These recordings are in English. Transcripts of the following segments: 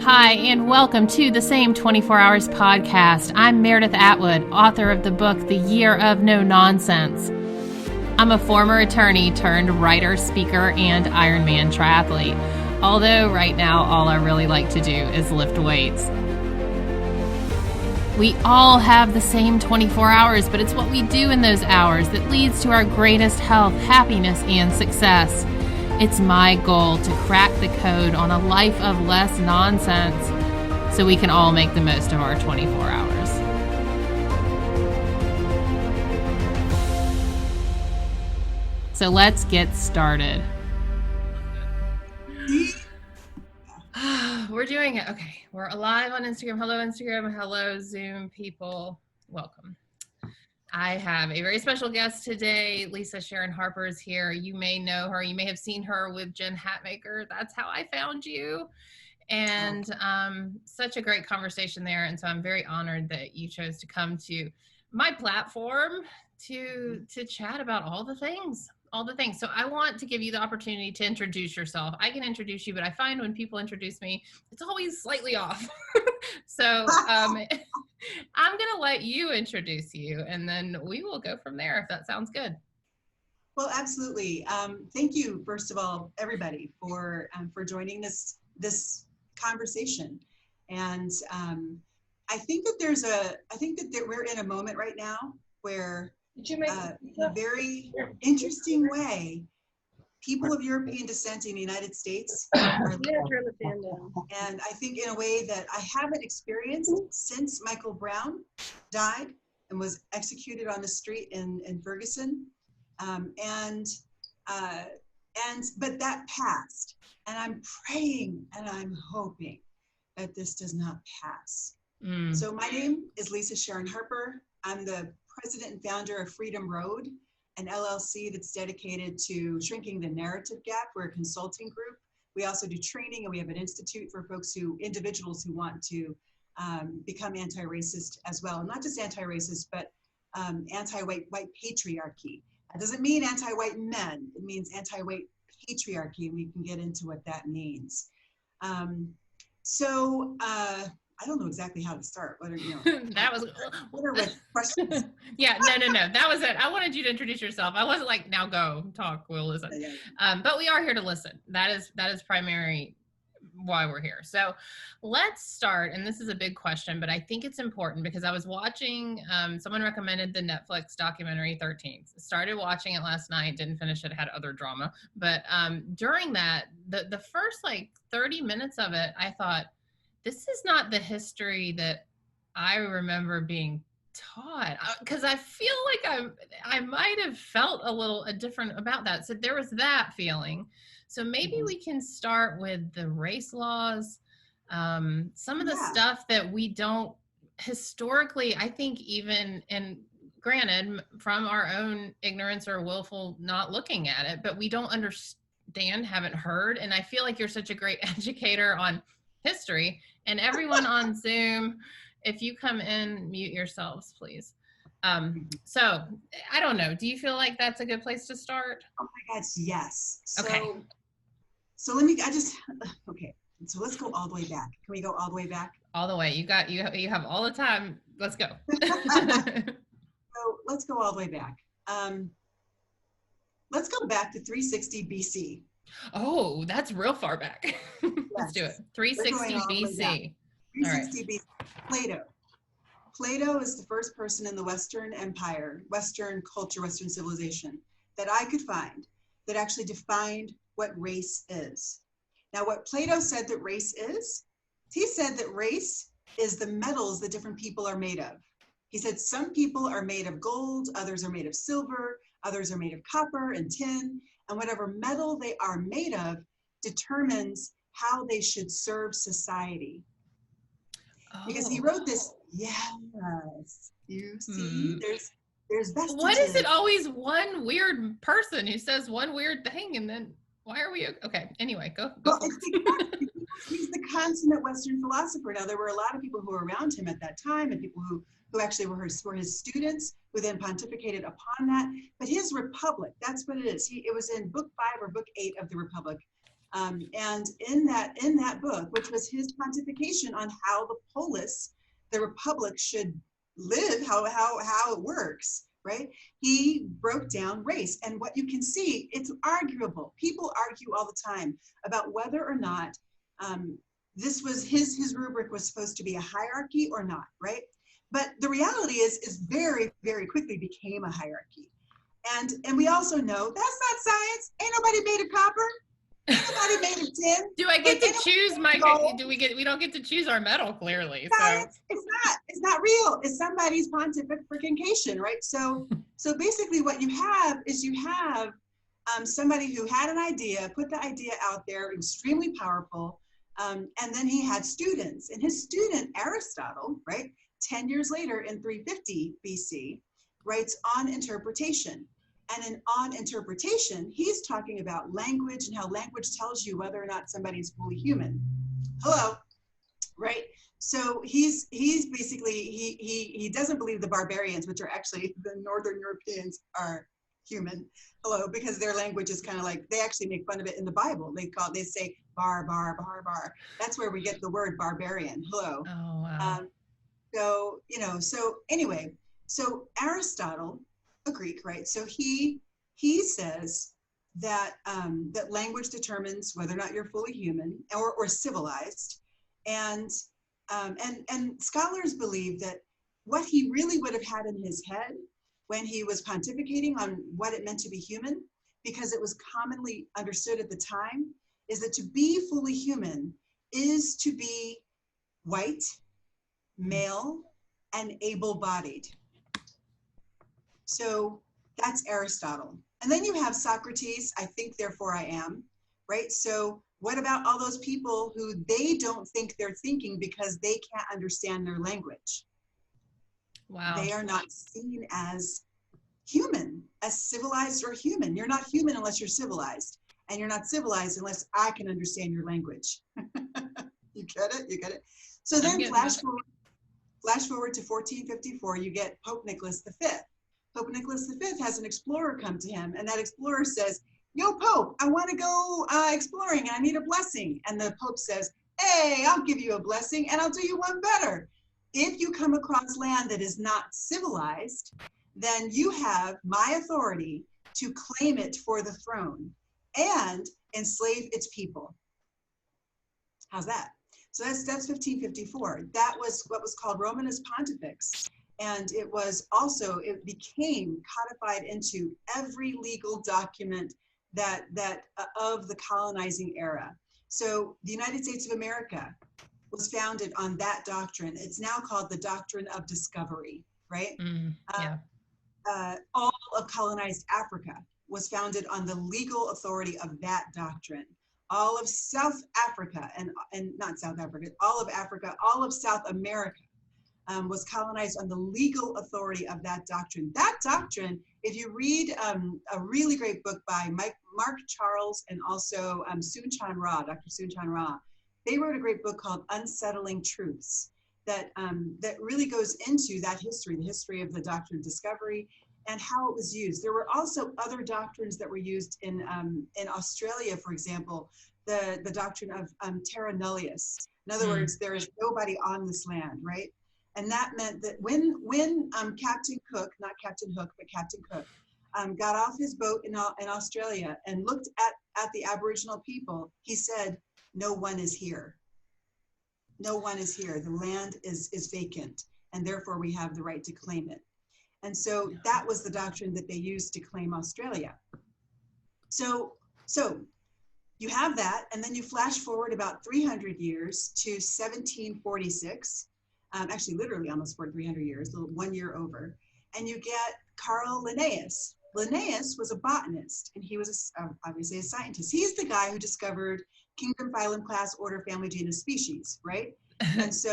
Hi, and welcome to the Same 24 Hours podcast. I'm Meredith Atwood, author of the book, The Year of No Nonsense. I'm a former attorney turned writer, speaker, and Ironman triathlete. Although right now, all I really like to do is lift weights. We all have the same 24 hours, but it's what we do in those hours that leads to our greatest health, happiness, and success. It's my goal to crack the code on a life of less nonsense so we can all make the most of our 24 hours. So let's get started. We're doing it. Okay, we're live on Instagram. Hello, Instagram. Hello, Zoom people. Welcome. I have a very special guest today. Lisa Sharon Harper is here. You may know her. You may have seen her with Jen Hatmaker. That's how I found you. And such a great conversation there. And so I'm very honored that you chose to come to my platform to chat about all the things. So I want to give you the opportunity to introduce yourself. I can introduce you, but I find when people introduce me, it's always slightly off. So I'm going to let you introduce you, and then we will go from there, if that sounds good. Well, absolutely. Thank you, first of all, everybody, for joining this conversation. And I think that we're in a moment right now where in a very interesting way, people of European descent in the United States are and I think in a way that I haven't experienced since Michael Brown died and was executed on the street in Ferguson. But that passed, and I'm praying and I'm hoping that this does not pass. So my name is Lisa Sharon Harper. I'm the president and founder of Freedom Road, an LLC that's dedicated to shrinking the narrative gap. We're a consulting group. We also do training, and we have an institute for individuals who want to become anti-racist as well. Not just anti-racist, but anti-white patriarchy. That doesn't mean anti-white men. It means anti-white patriarchy, and we can get into what that means. I don't know exactly how to start. What are that was what are my questions? Yeah, no. That was it. I wanted you to introduce yourself. I wasn't like, now go talk, we'll listen. But we are here to listen. That is primary why we're here. So let's start. And this is a big question, but I think it's important because I was watching, someone recommended the Netflix documentary 13th. Started watching it last night, didn't finish it, had other drama. But during that, the first like 30 minutes of it, I thought, this is not the history that I remember being taught, because I feel like I might have felt a little different about that. So there was that feeling. So maybe we can start with the race laws, some of the stuff that we don't historically, I think even, and granted from our own ignorance or willful not looking at it, but we don't understand, haven't heard. And I feel like you're such a great educator on history. And everyone on Zoom, if you come in, mute yourselves, please. So I don't know. Do you feel like that's a good place to start? Oh my gosh, yes. Okay. So so let's go all the way back. Can we go all the way back? All the way. You have all the time. Let's go. So let's go all the way back. Let's go back to 360 BC. Oh, that's real far back. Let's do it. 360 BC. 360 BC. Plato. Plato is the first person in the Western Empire, Western culture, Western civilization that I could find that actually defined what race is. Now, what Plato said that race is, he said that race is the metals that different people are made of. He said some people are made of gold, others are made of silver, others are made of copper and tin, and whatever metal they are made of determines how they should serve society. Because he wrote this, yes, you see, there's vestiges. What is it always one weird person who says one weird thing, and then why are we, okay, anyway, go. Well, it's because he's the consummate Western philosopher. Now, there were a lot of people who were around him at that time, and people who actually were his students, who then pontificated upon that. But his Republic, that's what it is. It was in book 5 or book 8 of the Republic. And in that book, which was his pontification on how the polis, the republic, should live, how it works, right? He broke down race. And what you can see, it's arguable. People argue all the time about whether or not this was his rubric was supposed to be a hierarchy or not, right? But the reality is very, very quickly became a hierarchy. And we also know that's not science. Ain't nobody made of copper. Nobody made of tin. Do I get to choose my? We don't get to choose our metal, clearly. Science, so it's not real. It's somebody's pontification, right? So basically, what you have is somebody who had an idea, put the idea out there, extremely powerful, and then he had students, and his student Aristotle, right, 10 years later in 350 BC, writes On Interpretation. And on interpretation, he's talking about language and how language tells you whether or not somebody's fully human. Hello, right? So he's basically, he doesn't believe the barbarians, which are actually the Northern Europeans, are human. Hello, because their language is kind of like, they actually make fun of it in the Bible. They say bar. That's where we get the word barbarian. Hello. Oh, wow. So Aristotle, a Greek, right? So he says that that language determines whether or not you're fully human or civilized, and scholars believe that what he really would have had in his head when he was pontificating on what it meant to be human, because it was commonly understood at the time, is that to be fully human is to be white, male, and able-bodied. So that's Aristotle. And then you have Socrates, I think, therefore I am, right? So what about all those people who they don't think they're thinking because they can't understand their language? Wow. They are not seen as human, as civilized or human. You're not human unless you're civilized. And you're not civilized unless I can understand your language. You get it? You get it? So then flash forward to 1454, you get Pope Nicholas V. Pope Nicholas V has an explorer come to him, and that explorer says, yo, Pope, I want to go exploring and I need a blessing. And the Pope says, hey, I'll give you a blessing and I'll do you one better. If you come across land that is not civilized, then you have my authority to claim it for the throne and enslave its people. How's that? So that's 1554. That was what was called Romanus Pontifex. And it became codified into every legal document that of the colonizing era. So the United States of America was founded on that doctrine. It's now called the doctrine of discovery, right? All of colonized Africa was founded on the legal authority of that doctrine. All of South Africa, and not South Africa, all of Africa, all of South America was colonized on the legal authority of that doctrine. That doctrine, if you read a really great book by Mark Charles and also Soong-Chan Rah, Dr. Soong-Chan Rah, they wrote a great book called Unsettling Truths that really goes into that history, the history of the doctrine of discovery and how it was used. There were also other doctrines that were used in Australia, for example, the doctrine of terra nullius. In other words, there is nobody on this land, right? And that meant that when Captain Cook, not Captain Hook, but Captain Cook, got off his boat in Australia and looked at the Aboriginal people, he said, no one is here. No one is here. The land is vacant, and therefore we have the right to claim it. And so that was the doctrine that they used to claim Australia. So you have that, and then you flash forward about 300 years to 1746. Actually, literally almost 300 years, 1 year over. And you get Carl Linnaeus. Linnaeus was a botanist, and he was obviously a scientist. He's the guy who discovered kingdom, phylum, class, order, family, genus, species, right? And so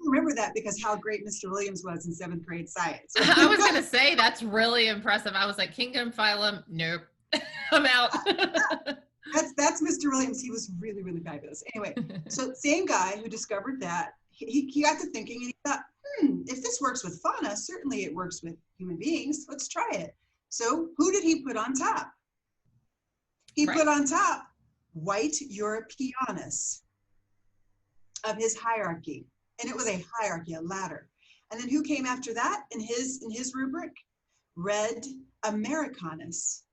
remember that because how great Mr. Williams was in 7th grade science. I was going to say, that's really impressive. I was like, kingdom, phylum, nope, I'm out. That's Mr. Williams. He was really, really fabulous. Anyway, so same guy who discovered that, he got to thinking and he thought, if this works with fauna, certainly it works with human beings. Let's try it. So who did he put on top? He put on top white Europeanus of his hierarchy. And it was a hierarchy, a ladder. And then who came after that in his rubric? Red Americanus.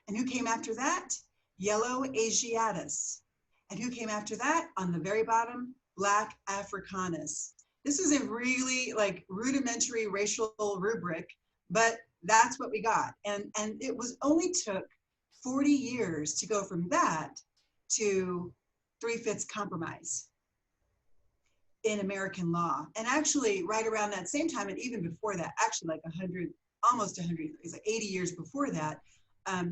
And who came after that? Yellow Asiatus. And who came after that? On the very bottom, Black Africanus. This is a really like rudimentary racial rubric, but that's what we got. And it was only took 40 years to go from that to 3/5 compromise in American law. And actually right around that same time, and even before that, actually like 100, almost 100, it's like 80 years before that,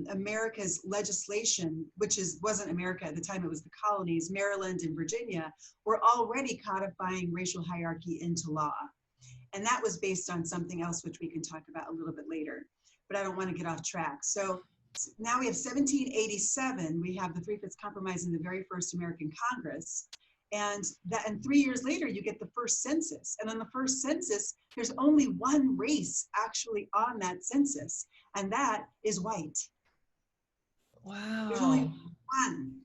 America's legislation, which wasn't America at the time, it was the colonies, Maryland and Virginia, were already codifying racial hierarchy into law. And that was based on something else, which we can talk about a little bit later, but I don't want to get off track. So now we have 1787, we have the 3/5 compromise in the very first American Congress. And 3 years later, you get the first census. And on the first census, there's only one race actually on that census, and that is white. Wow. There's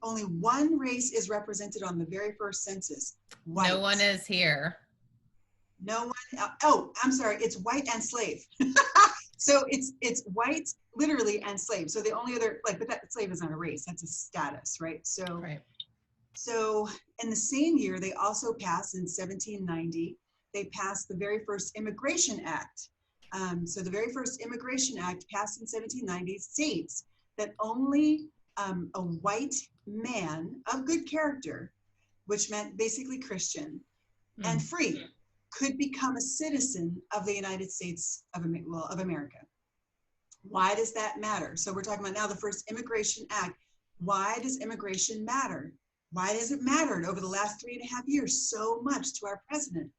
only one race is represented on the very first census. White. No one is here. No one, oh, I'm sorry, it's white and slave. So it's white, literally, and slave. So the only other, like, but that slave is not a race, that's a status, right? So, right. So in the same year, they also passed in 1790, they passed the very first Immigration Act. So the very first Immigration Act passed in 1790 states that only a white man of good character, which meant basically Christian and free, could become a citizen of the United States of America. Why does that matter? So we're talking about now the first Immigration Act. Why does immigration matter? Why has it mattered over the last 3.5 years so much to our president?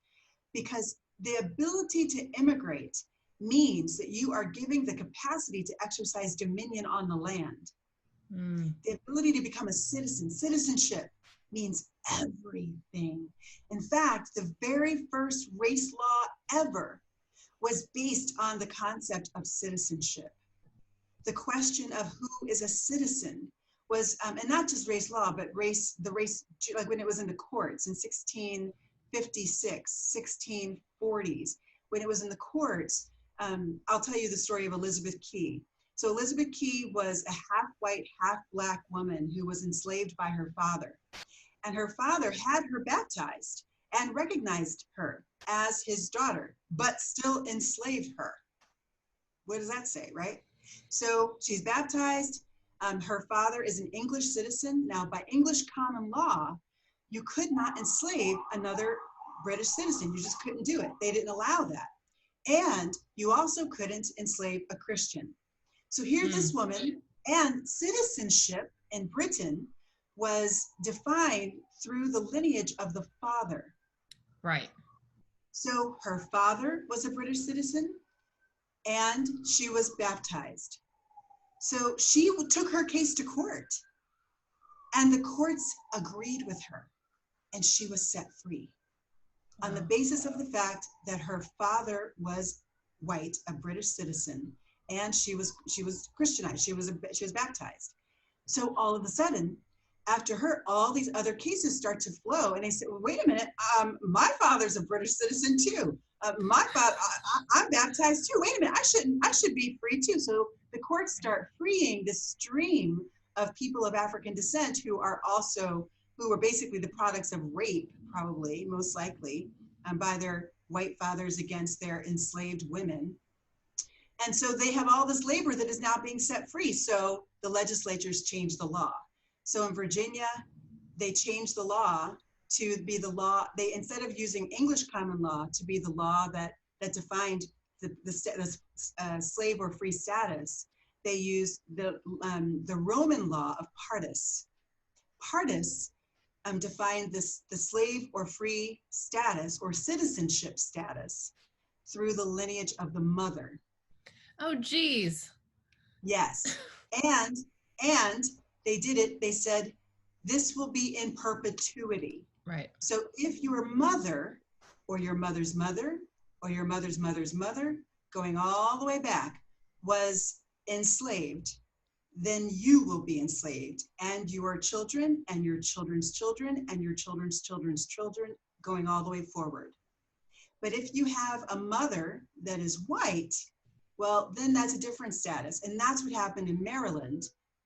Because the ability to immigrate means that you are giving the capacity to exercise dominion on the land. The ability to become a citizen, citizenship means everything. In fact, the very first race law ever was based on the concept of citizenship. The question of who is a citizen was, and not just race law, but the race, like when it was in the courts in 1656, 1640s, when it was in the courts. I'll tell you the story of Elizabeth Key. So Elizabeth Key was a half white, half black woman who was enslaved by her father. And her father had her baptized and recognized her as his daughter, but still enslaved her. What does that say, right? So she's baptized. Her father is an English citizen. Now, by English common law, you could not enslave another British citizen. You just couldn't do it. They didn't allow that. And you also couldn't enslave a Christian. So here this woman, and citizenship in Britain was defined through the lineage of the father. Right. So her father was a British citizen and she was baptized. So she took her case to court and the courts agreed with her and she was set free on the basis of the fact that her father was white, a British citizen, and she was Christianized. She was baptized. So all of a sudden, after her, all these other cases start to flow, and they said, well, "Wait a minute, my father's a British citizen too. My father, I'm baptized too. Wait a minute, I should be free too." So the courts start freeing this stream of people of African descent who were basically the products of rape, probably most likely, by their white fathers against their enslaved women. And so they have all this labor that is now being set free. So the legislatures changed the law. So in Virginia, they changed the law to be the law. They, instead of using English common law to be the law that defined the slave or free status, they used the Roman law of partus. Partus defined the slave or free status or citizenship status through the lineage of the mother. Oh, geez. Yes. And they did it. They said, this will be in perpetuity. Right. So if your mother or your mother's mother or your mother's mother's mother, going all the way back, was enslaved, then you will be enslaved, and your children and your children's children and your children's children's children, going all the way forward. But if you have a mother that is white, well, then that's a different status. And that's what happened in Maryland.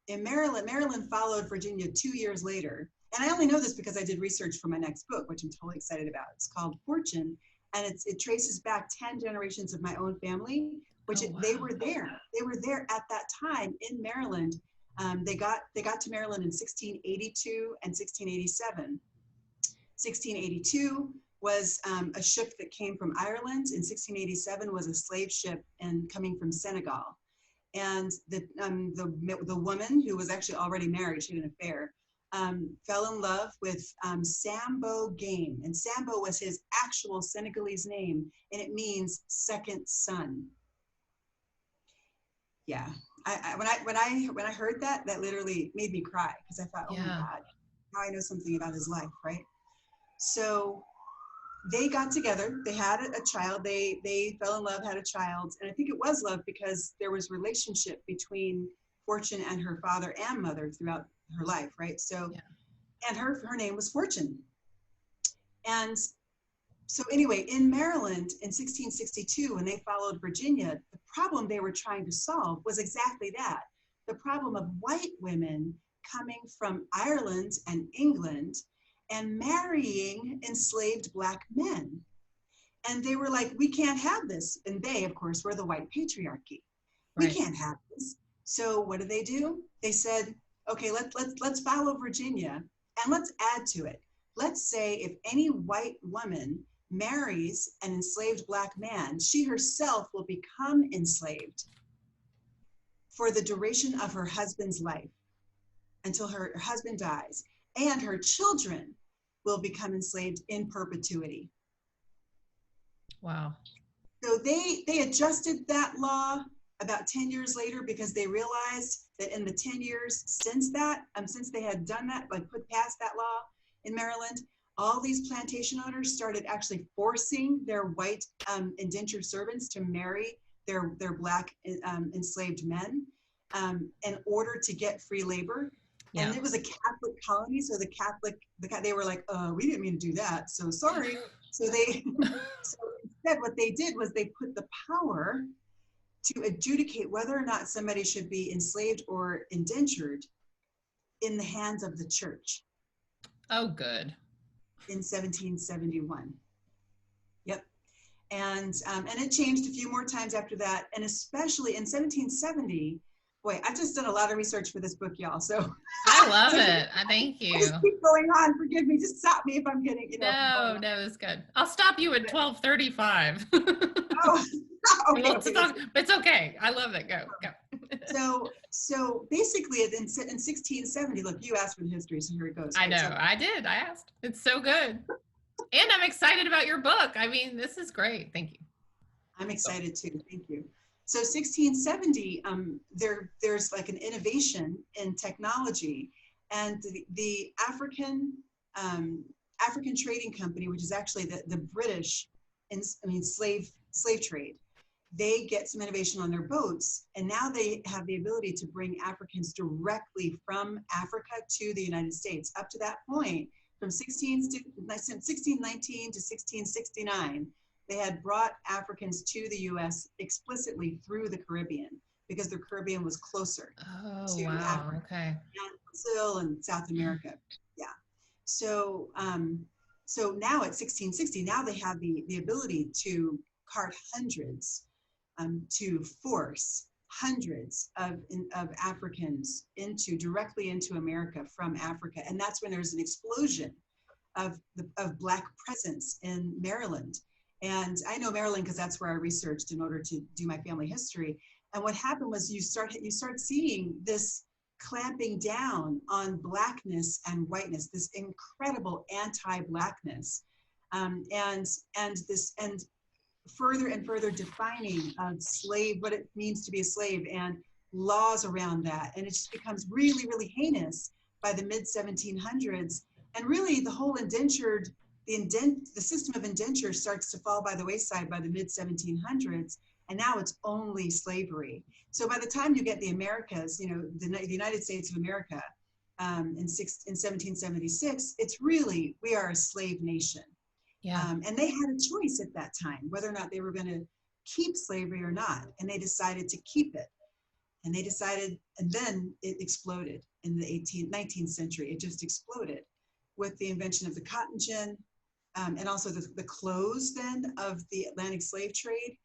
In Maryland, Maryland followed Virginia 2 years later. And I only know this because I did research for my next book, which I'm totally excited about. It's called Fortune, and it traces back 10 generations of my own family, which they were there. They were there at that time in Maryland. They got to Maryland in 1682 and 1687. 1682 was a ship that came from Ireland. In 1687 was a slave ship and coming from Senegal. And the woman, who was actually already married, she had an affair, fell in love with Sambo Game. And Sambo was his actual Senegalese name, and it means second son. Yeah, when I heard that, that literally made me cry, because I thought, oh my God, now I know something about his life, right? So they got together, they had a child, they fell in love, had a child, and I think it was love because there was relationship between Fortune and her father and mother throughout her life, right? So, and her name was Fortune. And so anyway, in Maryland in 1662, when they followed Virginia, the problem they were trying to solve was exactly that. The problem of white women coming from Ireland and England and marrying enslaved Black men. And they were like, we can't have this. And they, of course, were the white patriarchy. We can't have this. So what did? They said, okay, let's follow Virginia, and let's add to it. Let's say if any white woman marries an enslaved Black man, she herself will become enslaved for the duration of her husband's life until her husband dies, and her children will become enslaved in perpetuity. Wow. So they adjusted that law about 10 years later, because they realized that in the 10 years since that, since they had done that, like put past that law in Maryland, all these plantation owners started actually forcing their white indentured servants to marry their Black enslaved men in order to get free labor. Yeah. And it was a Catholic colony, so they were like, we didn't mean to do that, so sorry. So so instead what they did was they put the power to adjudicate whether or not somebody should be enslaved or indentured in the hands of the church. Oh, good. In 1771. Yep. And it changed a few more times after that. And especially in 1770, boy, I've just done a lot of research for this book, y'all. So I love it. Thank you. I just keep going on. Forgive me. Just stop me if I'm getting, No, it's good. I'll stop you at 12:35. Oh, okay. But it's okay. I love it. Go. So basically in 1670, look, you asked for the history, so here it goes. I know, I did. I asked. It's so good. And I'm excited about your book. I mean, this is great. Thank you. I'm excited too. Thank you. So 1670, there's like an innovation in technology, and the African Trading Company, which is actually the British, slave trade, they get some innovation on their boats, and now they have the ability to bring Africans directly from Africa to the United States. Up to that point, from 1619 to 1669, they had brought Africans to the U.S. explicitly through the Caribbean, because the Caribbean was closer to Africa, and Brazil and South America. Yeah. So now at 1660, now they have the ability to cart hundreds, to force hundreds of Africans directly into America from Africa. And that's when there's an explosion of Black presence in Maryland. And I know Maryland because that's where I researched in order to do my family history. And what happened was you start seeing this clamping down on Blackness and whiteness, this incredible anti-Blackness, and further and further defining of what it means to be a slave, and laws around that. And it just becomes really, really heinous by the mid 1700s. And really the whole the system of indenture starts to fall by the wayside by the mid 1700s. And now it's only slavery. So by the time you get the Americas, you know, the United States of America, in 1776, it's really, we are a slave nation. Yeah. And they had a choice at that time, whether or not they were going to keep slavery or not. And they decided to keep it. And they decided, and then it exploded in the 19th century. It just exploded with the invention of the cotton gin, and also the close then of the Atlantic slave trade.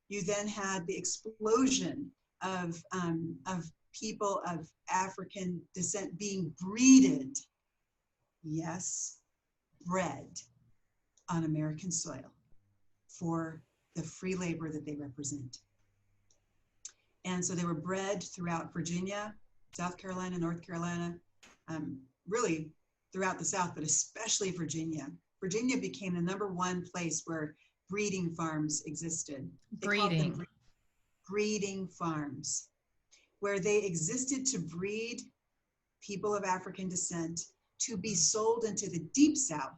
You then had the explosion of people of African descent being breeded, yes, bred on American soil for the free labor that they represent. And so they were bred throughout Virginia, South Carolina, North Carolina, really throughout the South, but especially Virginia. Virginia became the #1 place where breeding farms existed. Breeding farms, where they existed to breed people of African descent to be sold into the Deep South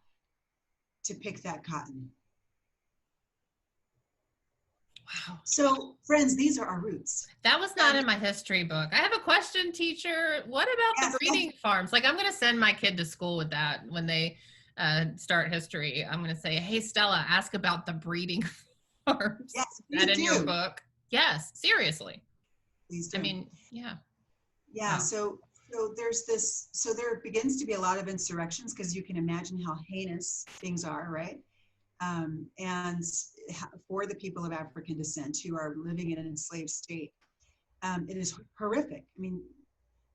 to pick that cotton. Wow. So, friends, these are our roots. That was not in my history book. I have a question, teacher. What about the breeding farms? Like, I'm going to send my kid to school with that when they start history. I'm going to say, hey, Stella, ask about the breeding farms. Yes, is that in your book? Yes, seriously. Please do. I mean, yeah. Yeah, wow. So there's this, so there begins to be a lot of insurrections because you can imagine how heinous things are, right? And for the people of African descent who are living in an enslaved state, it is horrific. I mean,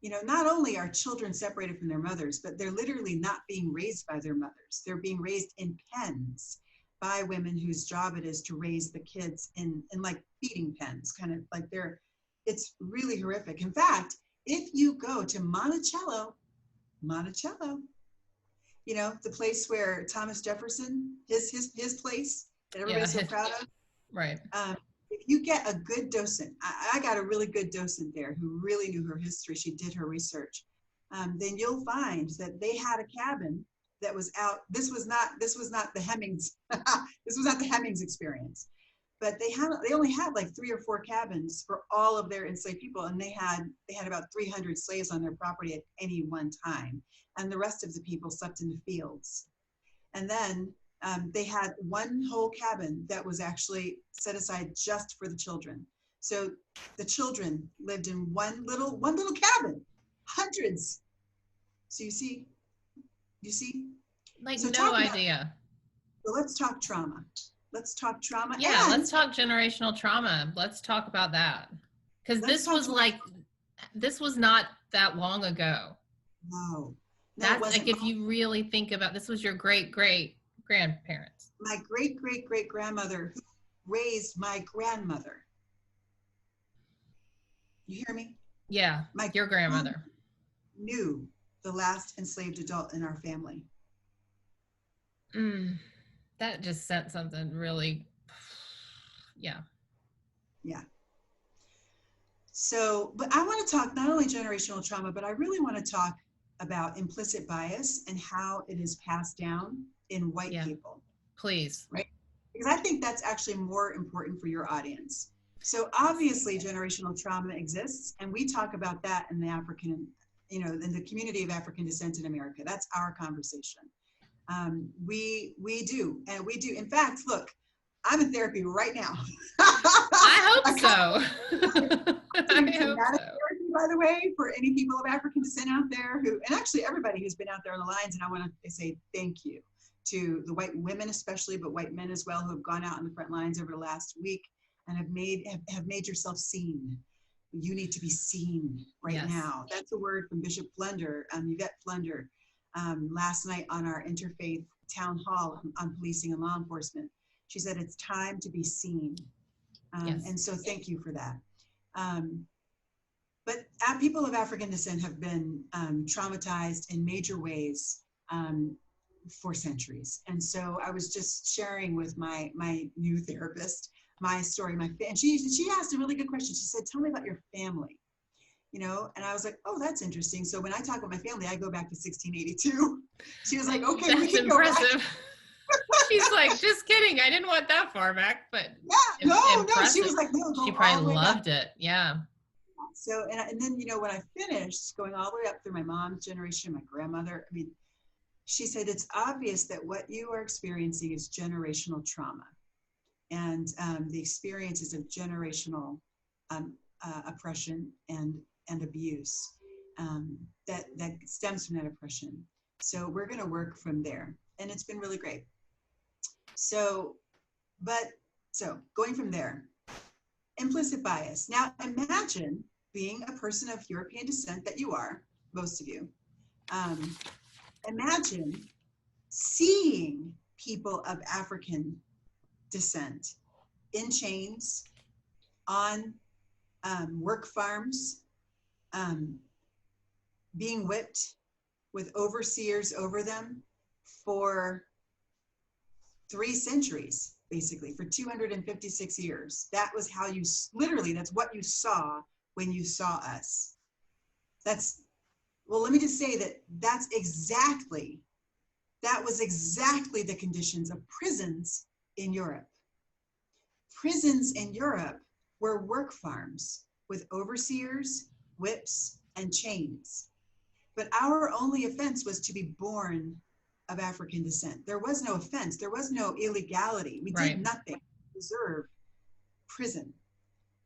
you know, not only are children separated from their mothers, but they're literally not being raised by their mothers. They're being raised in pens by women whose job it is to raise the kids in like feeding pens, kind of like it's really horrific. In fact, if you go to Monticello, you know, the place where Thomas Jefferson, his place that everybody's so proud of. Right. If you get a good docent, I got a really good docent there who really knew her history. She did her research. Then you'll find that they had a cabin that was out. This was not the Hemings. This was not the Hemings experience. But they only had like 3 or 4 cabins for all of their enslaved people, and they had about 300 slaves on their property at any one time, and the rest of the people slept in the fields. And then they had one whole cabin that was actually set aside just for the children. So the children lived in one little cabin, hundreds. So you see, like, so no idea. So let's talk trauma. Let's talk trauma. Yeah, let's talk generational trauma. Let's talk about that. Because this was not that long ago. No. That's like, if you really think about, this was your great-great-grandparents. My great-great-great-grandmother who raised my grandmother. You hear me? Yeah, your grandmother. Knew the last enslaved adult in our family. That just sent something really, yeah. So, but I want to talk not only generational trauma, but I really want to talk about implicit bias and how it is passed down in white people. Please. Right? Because I think that's actually more important for your audience. So obviously generational trauma exists, and we talk about that in the African, you know, in the community of African descent in America. That's our conversation. We do. In fact, look, I'm in therapy right now. I hope so. I hope so. Therapy, by the way, for any people of African descent out there and actually everybody who's been out there on the lines, and I want to say thank you to the white women especially, but white men as well, who have gone out on the front lines over the last week and have made yourself seen. You need to be seen right now. That's a word from Bishop Flunder, Yvette Flunder, last night on our interfaith town hall on policing and law enforcement. She said it's time to be seen. And so thank you for that. But people of African descent have been traumatized in major ways for centuries. And so I was just sharing with my new therapist my story, and she asked a really good question. She said, tell me about your family. You know, and I was like, oh, that's interesting. So when I talk about my family, I go back to 1682. She was like, okay, that's we can impressive. go back. She's like, just kidding. I didn't want that far back, but Yeah, no, she impressive. was like, no, She go all the probably way back. loved it. Yeah. So, and then, when I finished going all the way up through my mom's generation, my grandmother, I mean, she said, it's obvious that what you are experiencing is generational trauma. And the experiences of generational oppression and abuse that stems from that oppression. So we're going to work from there. And it's been really great. So going from there, implicit bias. Now imagine being a person of European descent that you are, most of you. Imagine seeing people of African descent in chains, on work farms, being whipped with overseers over them for 3 centuries, basically, for 256 years. That was how you, literally, that's what you saw when you saw us. Well, let me just say that was exactly the conditions of prisons in Europe. Prisons in Europe were work farms with overseers, whips, and chains. But our only offense was to be born of African descent. There was no offense. There was no illegality. We did nothing to deserve prison.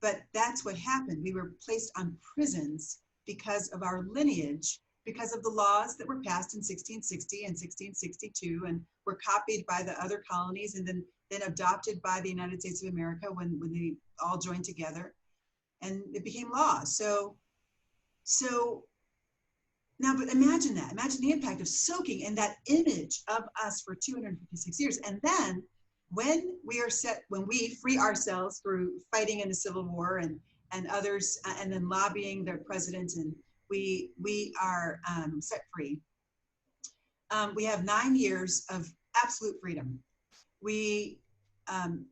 But that's what happened. We were placed on prisons because of our lineage, because of the laws that were passed in 1660 and 1662 and were copied by the other colonies and then adopted by the United States of America when they all joined together, and it became law. So now, but imagine that. Imagine the impact of soaking in that image of us for 256 years. And then when we free ourselves through fighting in the Civil War and others, and then lobbying the president, and we are set free, we have 9 years of absolute freedom. We, in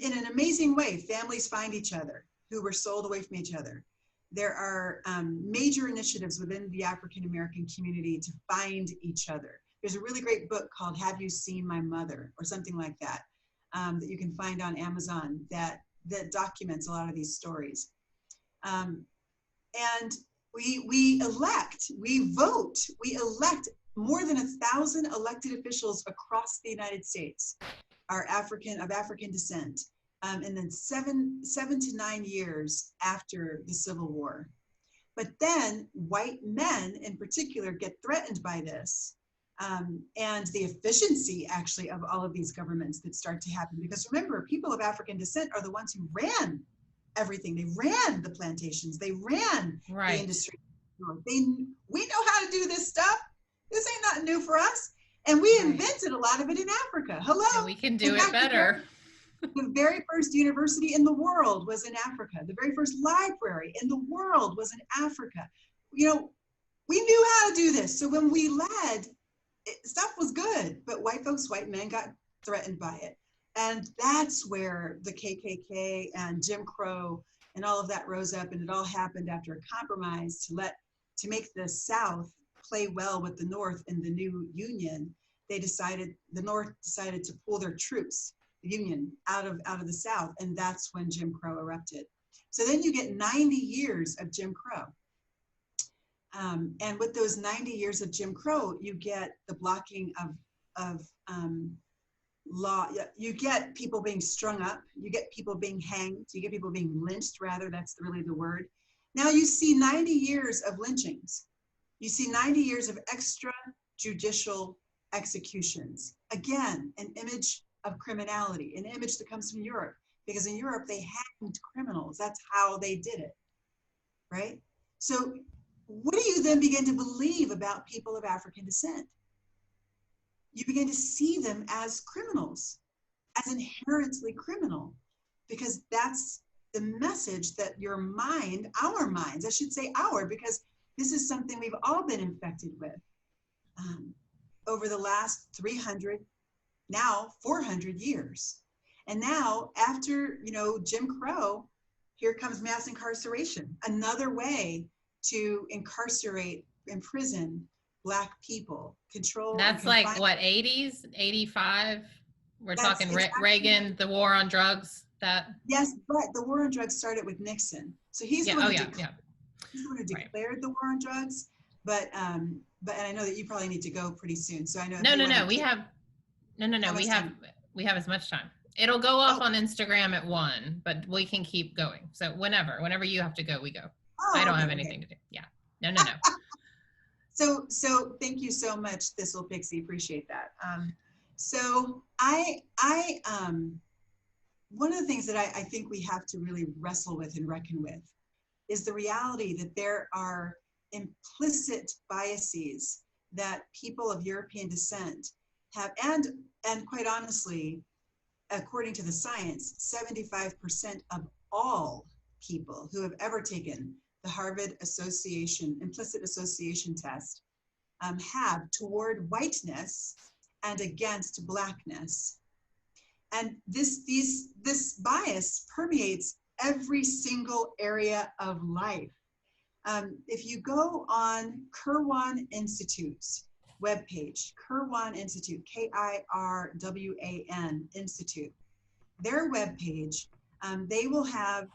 an amazing way, families find each other who were sold away from each other. There are major initiatives within the African American community to find each other. There's a really great book called Have You Seen My Mother, or something like that, that you can find on Amazon that documents a lot of these stories. And we elect more than 1,000 elected officials across the United States are of African descent. And then 7 to 9 years after the Civil War. But then white men in particular get threatened by this, and the efficiency actually of all of these governments that start to happen. Because remember, people of African descent are the ones who ran everything. They ran the plantations. They ran the industry. We know how to do this stuff. This ain't nothing new for us. And we invented a lot of it in Africa. Hello. And we can do it better. The very first university in the world was in Africa. The very first library in the world was in Africa. We knew how to do this. So when we led, stuff was good, but white men got threatened by it. And that's where the KKK and Jim Crow and all of that rose up, and it all happened after a compromise to make the South play well with the North in the new Union. The North decided to pull their troops, the Union, out of the South, and that's when Jim Crow erupted. So then you get 90 years of Jim Crow. And with those 90 years of Jim Crow, you get the blocking of law. You get people being strung up. You get people being hanged. You get people being lynched, rather. That's really the word. Now you see 90 years of lynchings. You see 90 years of extrajudicial executions. Again, an image of criminality, an image that comes from Europe, because in Europe they hanged criminals. That's how they did it, right? So what do you then begin to believe about people of African descent? You begin to see them as criminals, as inherently criminal, because that's the message that our minds, I should say because this is something we've all been infected with over the last 300, now 400 years. And now after, Jim Crow, here comes mass incarceration, another way to incarcerate, imprison Black people, control and That's like confine. what, 80s, 85? We're That's talking it's actually, Reagan, the war on drugs. That yes, but the war on drugs started with Nixon. So he's the yeah, one oh who yeah, yeah, he's the one who right. declared the war on drugs. But and I know that you probably need to go pretty soon. So I know if No, you no, want no. to We keep, have no. how much time? We have as much time. It'll go up Oh, on Instagram at 1, but we can keep going. So whenever you have to go, we go. I oh, don't okay, have okay. anything to do. Yeah. No, no, no. So thank you so much, Thistle Pixie. Appreciate that. So I one of the things that I think we have to really wrestle with and reckon with is the reality that there are implicit biases that people of European descent have, and quite honestly, according to the science, 75% of all people who have ever taken the Harvard Association implicit association test have toward whiteness and against Blackness. And this bias permeates every single area of life. If you go on Kirwan Institute's webpage, Kirwan Institute, Kirwan Institute, their webpage, they will have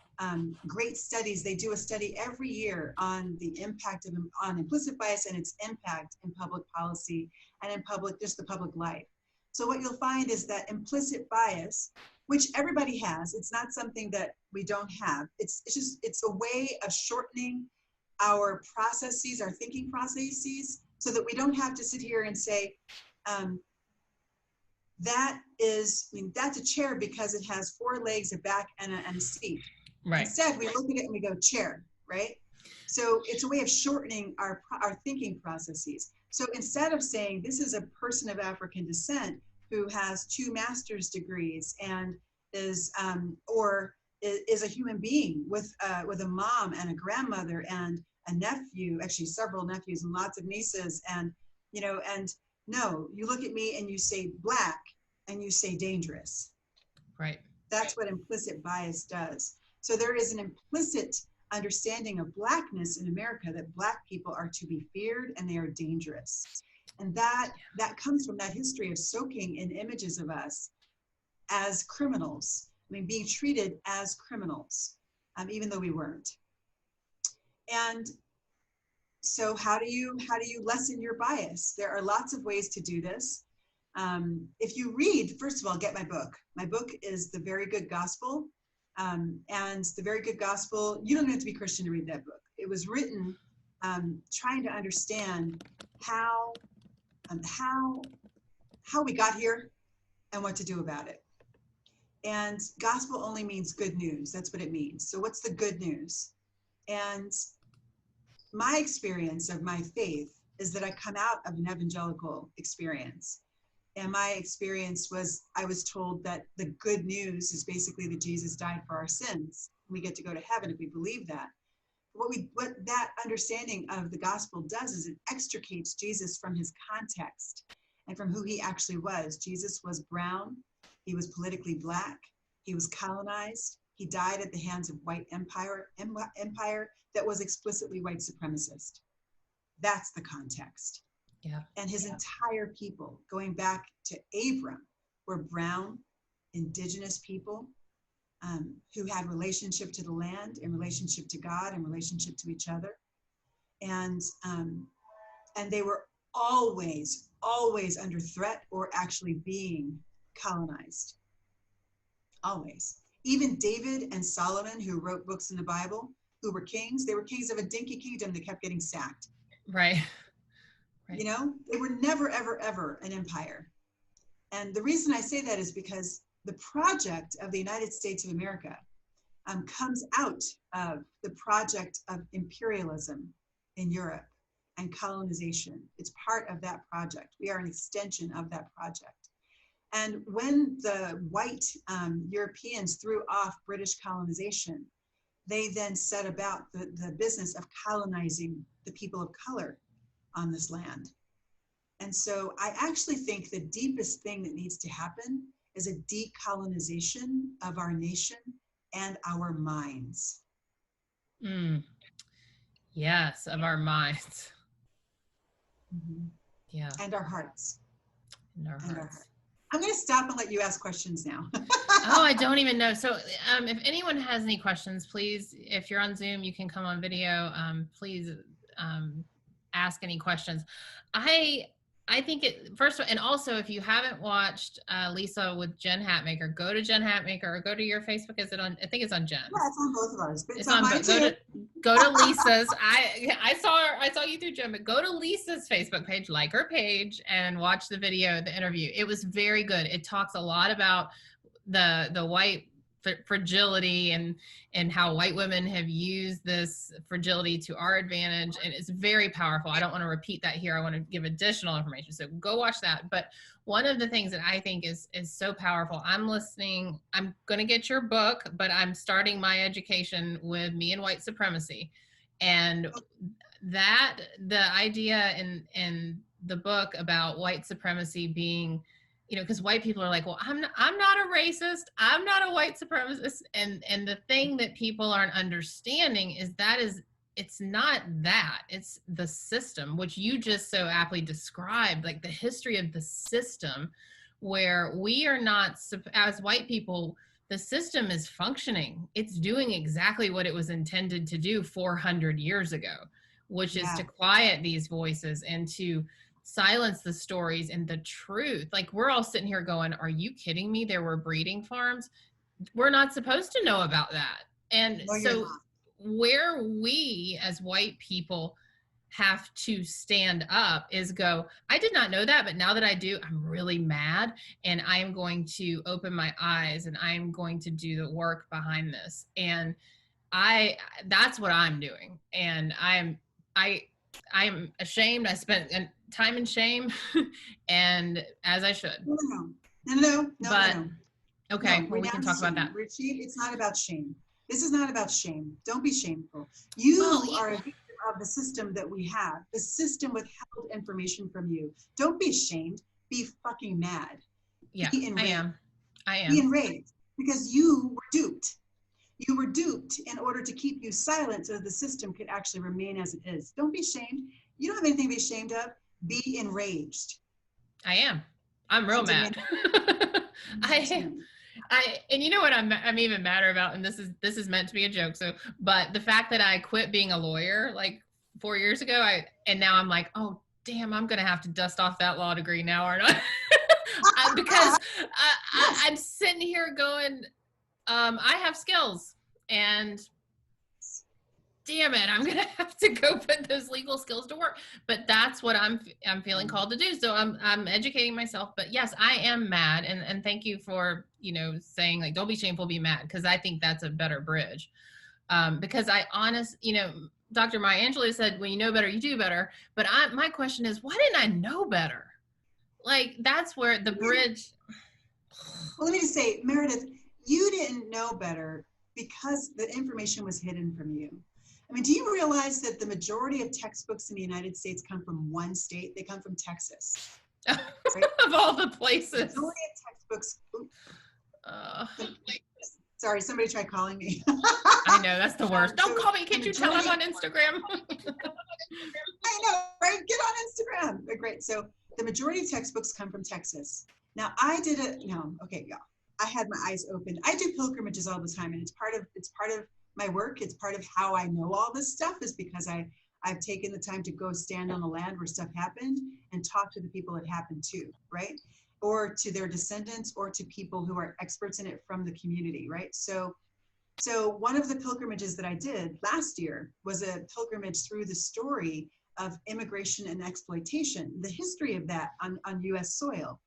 great studies. They do a study every year on the impact on implicit bias and its impact in public policy and in just the public life. So what you'll find is that implicit bias, which everybody has, it's not something that we don't have. It's a way of shortening our processes, our thinking processes, so that we don't have to sit here and say, that's a chair because it has 4 legs, a back, and a seat. Right. Instead, we look at it and we go, chair, right? So it's a way of shortening our thinking processes. So instead of saying this is a person of African descent who has 2 master's degrees and is a human being with a mom and a grandmother and a nephew, actually several nephews and lots of nieces, and no, you look at me and you say Black and you say dangerous. Right. That's what implicit bias does. So there is an implicit understanding of Blackness in America, that Black people are to be feared and they are dangerous. And that comes from that history of soaking in images of us as criminals. I mean, being treated as criminals, even though we weren't. And so how do you lessen your bias? There are lots of ways to do this. If you read, first of all, get my book. My book is The Very Good Gospel. And The Very Good Gospel, you don't have to be Christian to read that book. It was written trying to understand how we got here and what to do about it. And gospel only means good news. That's what it means. So what's the good news? And my experience of my faith is that I come out of an evangelical experience. And my experience was, I was told that the good news is basically that Jesus died for our sins. We get to go to heaven if we believe that. What that understanding of the gospel does is it extricates Jesus from his context and from who he actually was. Jesus was brown. He was politically Black. He was colonized. He died at the hands of white empire that was explicitly white supremacist. That's the context. Yeah. And his entire people, going back to Abram, were brown, indigenous people who had relationship to the land, and relationship to God, and relationship to each other. And they were always under threat or actually being colonized. Always. Even David and Solomon, who wrote books in the Bible, who were kings, they were kings of a dinky kingdom that kept getting sacked. Right. You know, they were never, ever, ever an empire. And the reason I say that is because the project of the United States of America comes out of the project of imperialism in Europe and colonization. It's part of that project. We are an extension of that project. And when the white Europeans threw off British colonization, they then set about the business of colonizing the people of color on this land. And so I actually think the deepest thing that needs to happen is a decolonization of our nation and our minds. Yes, of our minds. Mhm. Yeah. And our hearts. And our And our hearts. hearts. I'm going to stop and let you ask questions now. Oh, I don't even know. So if anyone has any questions, please, if you're on Zoom, you can come on video. Please ask any questions. I think it first, and also if you haven't watched Lisa with Jen Hatmaker, go to Jen Hatmaker or go to your Facebook. Is it on? I think it's on Jen's. Yeah, it's on both of ours, but It's on on mine too. Go to Lisa's. I saw you through Jen, but go to Lisa's Facebook page, like her page, and watch the video, the interview. It was very good. It talks a lot about the white fragility and how white women have used this fragility to our advantage, and it's very powerful. I don't want to repeat that here. I want to give additional information, so go watch that. But one of the things that I think is so powerful, I'm going to get your book, but I'm starting my education with Me and White Supremacy, and that the idea in the book about white supremacy being, because white people are like, well, I'm not a racist, I'm not a white supremacist, and the thing that people aren't understanding is it's not that, it's the system, which you just so aptly described, like the history of the system, where we are not, as white people, the system is functioning, it's doing exactly what it was intended to do 400 years ago, which is to quiet these voices and to silence the stories and the truth. Like, we're all sitting here going, are you kidding me? There were breeding farms. We're not supposed to know about that. And so where we as white people have to stand up is go, I did not know that, but now that I do, I'm really mad, and I am going to open my eyes and I am going to do the work behind this. And that's what I'm doing. And I'm ashamed. I spent time in shame, and as I should. No. Okay, no, well, we can talk about that. Richie, it's not about shame. This is not about shame. Don't be shameful. You are a victim of the system that we have. The system withheld information from you. Don't be ashamed. Be fucking mad. Yeah, be enraged. I am. Be enraged because you were duped. You were duped in order to keep you silent so that the system could actually remain as it is. Don't be ashamed. You don't have anything to be ashamed of. Be enraged. I am. I'm real mad. And you know what I'm even madder about, and this is meant to be a joke. So, but the fact that I quit being a lawyer like 4 years ago, and now I'm like, oh damn, I'm gonna have to dust off that law degree now, aren't I? Because I'm sitting here going, I have skills, and damn it, I'm gonna have to go put those legal skills to work. But that's what I'm feeling called to do. So I'm educating myself. But yes, I am mad, and thank you for saying, like, don't be shameful, be mad, because I think that's a better bridge. Because Dr. Maya Angelou said, when you know better, you do better. But my question is, why didn't I know better? Like, that's where the bridge. Well, let me just say, Meredith, you didn't know better because the information was hidden from you. I mean, do you realize that the majority of textbooks in the United States come from one state? They come from Texas. Right? Of all the places. The majority of textbooks. Sorry, somebody tried calling me. I know, that's the worst. Don't call me. Can't you tell I'm on Instagram? I know, right? Get on Instagram. Great. So the majority of textbooks come from Texas. Now, I had my eyes open. I do pilgrimages all the time, and it's part of my work. It's part of how I know all this stuff, is because I've taken the time to go stand on the land where stuff happened and talk to the people it happened to, right? Or to their descendants, or to people who are experts in it from the community, right? So one of the pilgrimages that I did last year was a pilgrimage through the story of immigration and exploitation, the history of that on US soil.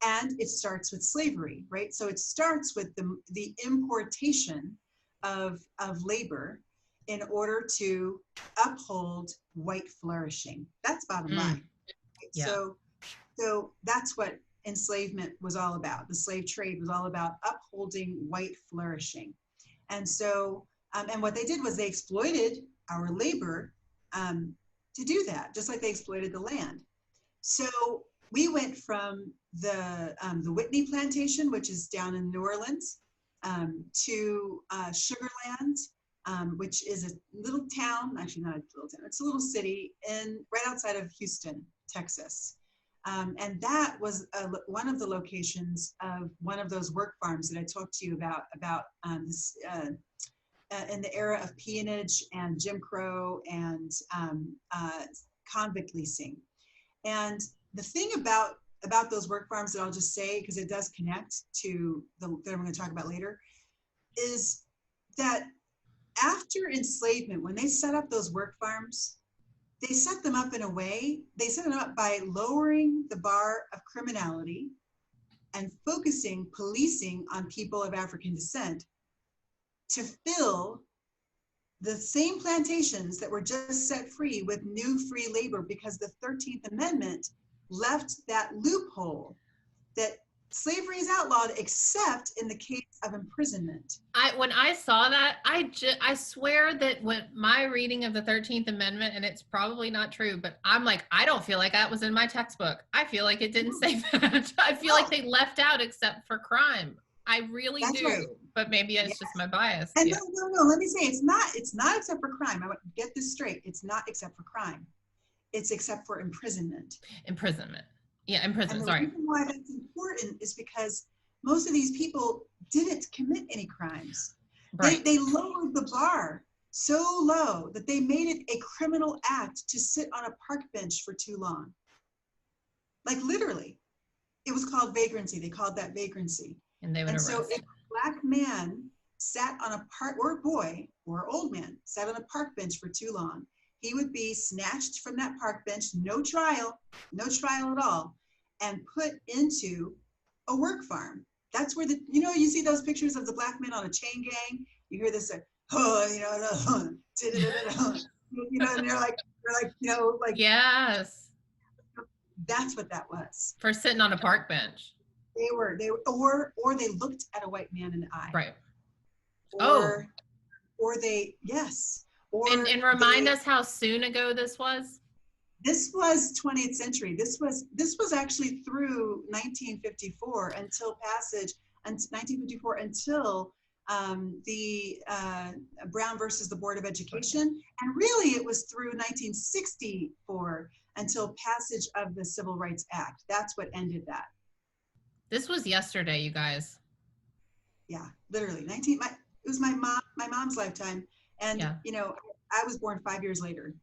And it starts with slavery, right? So it starts with the importation of labor in order to uphold white flourishing. That's bottom line. Right? Yeah. So that's what enslavement was all about. The slave trade was all about upholding white flourishing. And so, and what they did was they exploited our labor to do that, just like they exploited the land. So we went from the Whitney plantation, which is down in New Orleans, to Sugar Land, which is a little town, actually not a little town, it's a little city right outside of Houston. Texas. And that was one of the locations of one of those work farms that I talked to you about this, in the era of peonage and Jim Crow and convict leasing. And the thing about those work farms that I'll just say, because it does connect to that I'm going to talk about later, is that after enslavement, when they set up those work farms, they set them up in a way, they set them up by lowering the bar of criminality and focusing policing on people of African descent to fill the same plantations that were just set free with new free labor, because the 13th Amendment left that loophole that slavery is outlawed except in the case of imprisonment. When I saw that, I swear that when my reading of the 13th Amendment, and it's probably not true, but I'm like, I don't feel like that was in my textbook. I feel like it didn't say that. I feel like they left out except for crime. I really That's do, right. But maybe it's just my bias. And no, let me say, it's not except for crime. I want to get this straight. It's not except for crime. It's except for imprisonment. Imprisonment. Yeah, imprisonment, and the reason why that's important is because most of these people didn't commit any crimes. Right. They lowered the bar so low that they made it a criminal act to sit on a park bench for too long. Like literally. It was called vagrancy. They called that vagrancy. And they would arrest. So if a Black man sat on a park, or a boy, or an old man, sat on a park bench for too long, he would be snatched from that park bench, no trial at all, and put into a work farm. That's where you see those pictures of the Black men on a chain gang. You hear this, and they're like, yes. That's what that was. For sitting on a park bench. They were, or they looked at a white man in the eye. Right. Or they, yes. And remind us how soon ago this was? This was 20th century. This was actually through 1954 until passage, and 1954 until the Brown versus the Board of Education. And really it was through 1964 until passage of the Civil Rights Act. That's what ended that. This was yesterday, you guys. Yeah, literally. It was my mom's lifetime. And, I was born 5 years later,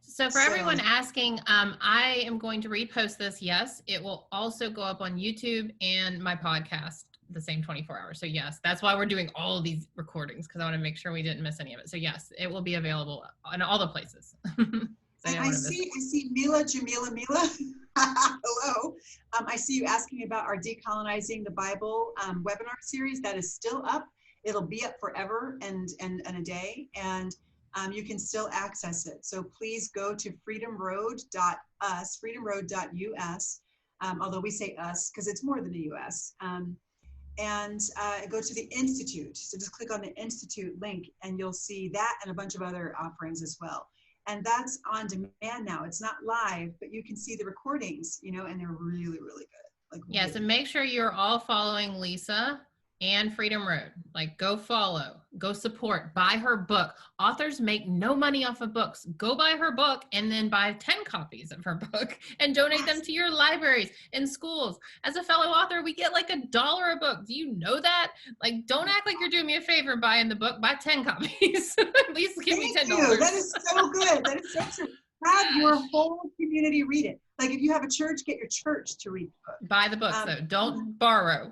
So for everyone asking, I am going to repost this. Yes, it will also go up on YouTube and my podcast the same 24 hours. So yes, that's why we're doing all of these recordings, because I want to make sure we didn't miss any of it. So yes, it will be available in all the places. I see Mila. Hello. I see you asking about our Decolonizing the Bible webinar series. That is still up. It'll be up forever and a day, and you can still access it. So please go to freedomroad.us, freedomroad.us, although we say us because it's more than the US, and go to the Institute. So just click on the Institute link and you'll see that and a bunch of other offerings as well. And that's on demand now. It's not live, but you can see the recordings, and they're really, really good. Yeah, so make sure you're all following Lisa and Freedom Road. Go follow, go support, buy her book. Authors make no money off of books. Go buy her book and then buy 10 copies of her book and donate them to your libraries and schools. As a fellow author, we get $1 a book. Do you know that? Don't act like you're doing me a favor buying the book. Buy 10 copies. At least give me $10. That is so good. That is so true. Have your whole community read it. If you have a church, get your church to read the book. Buy the books though. Don't borrow.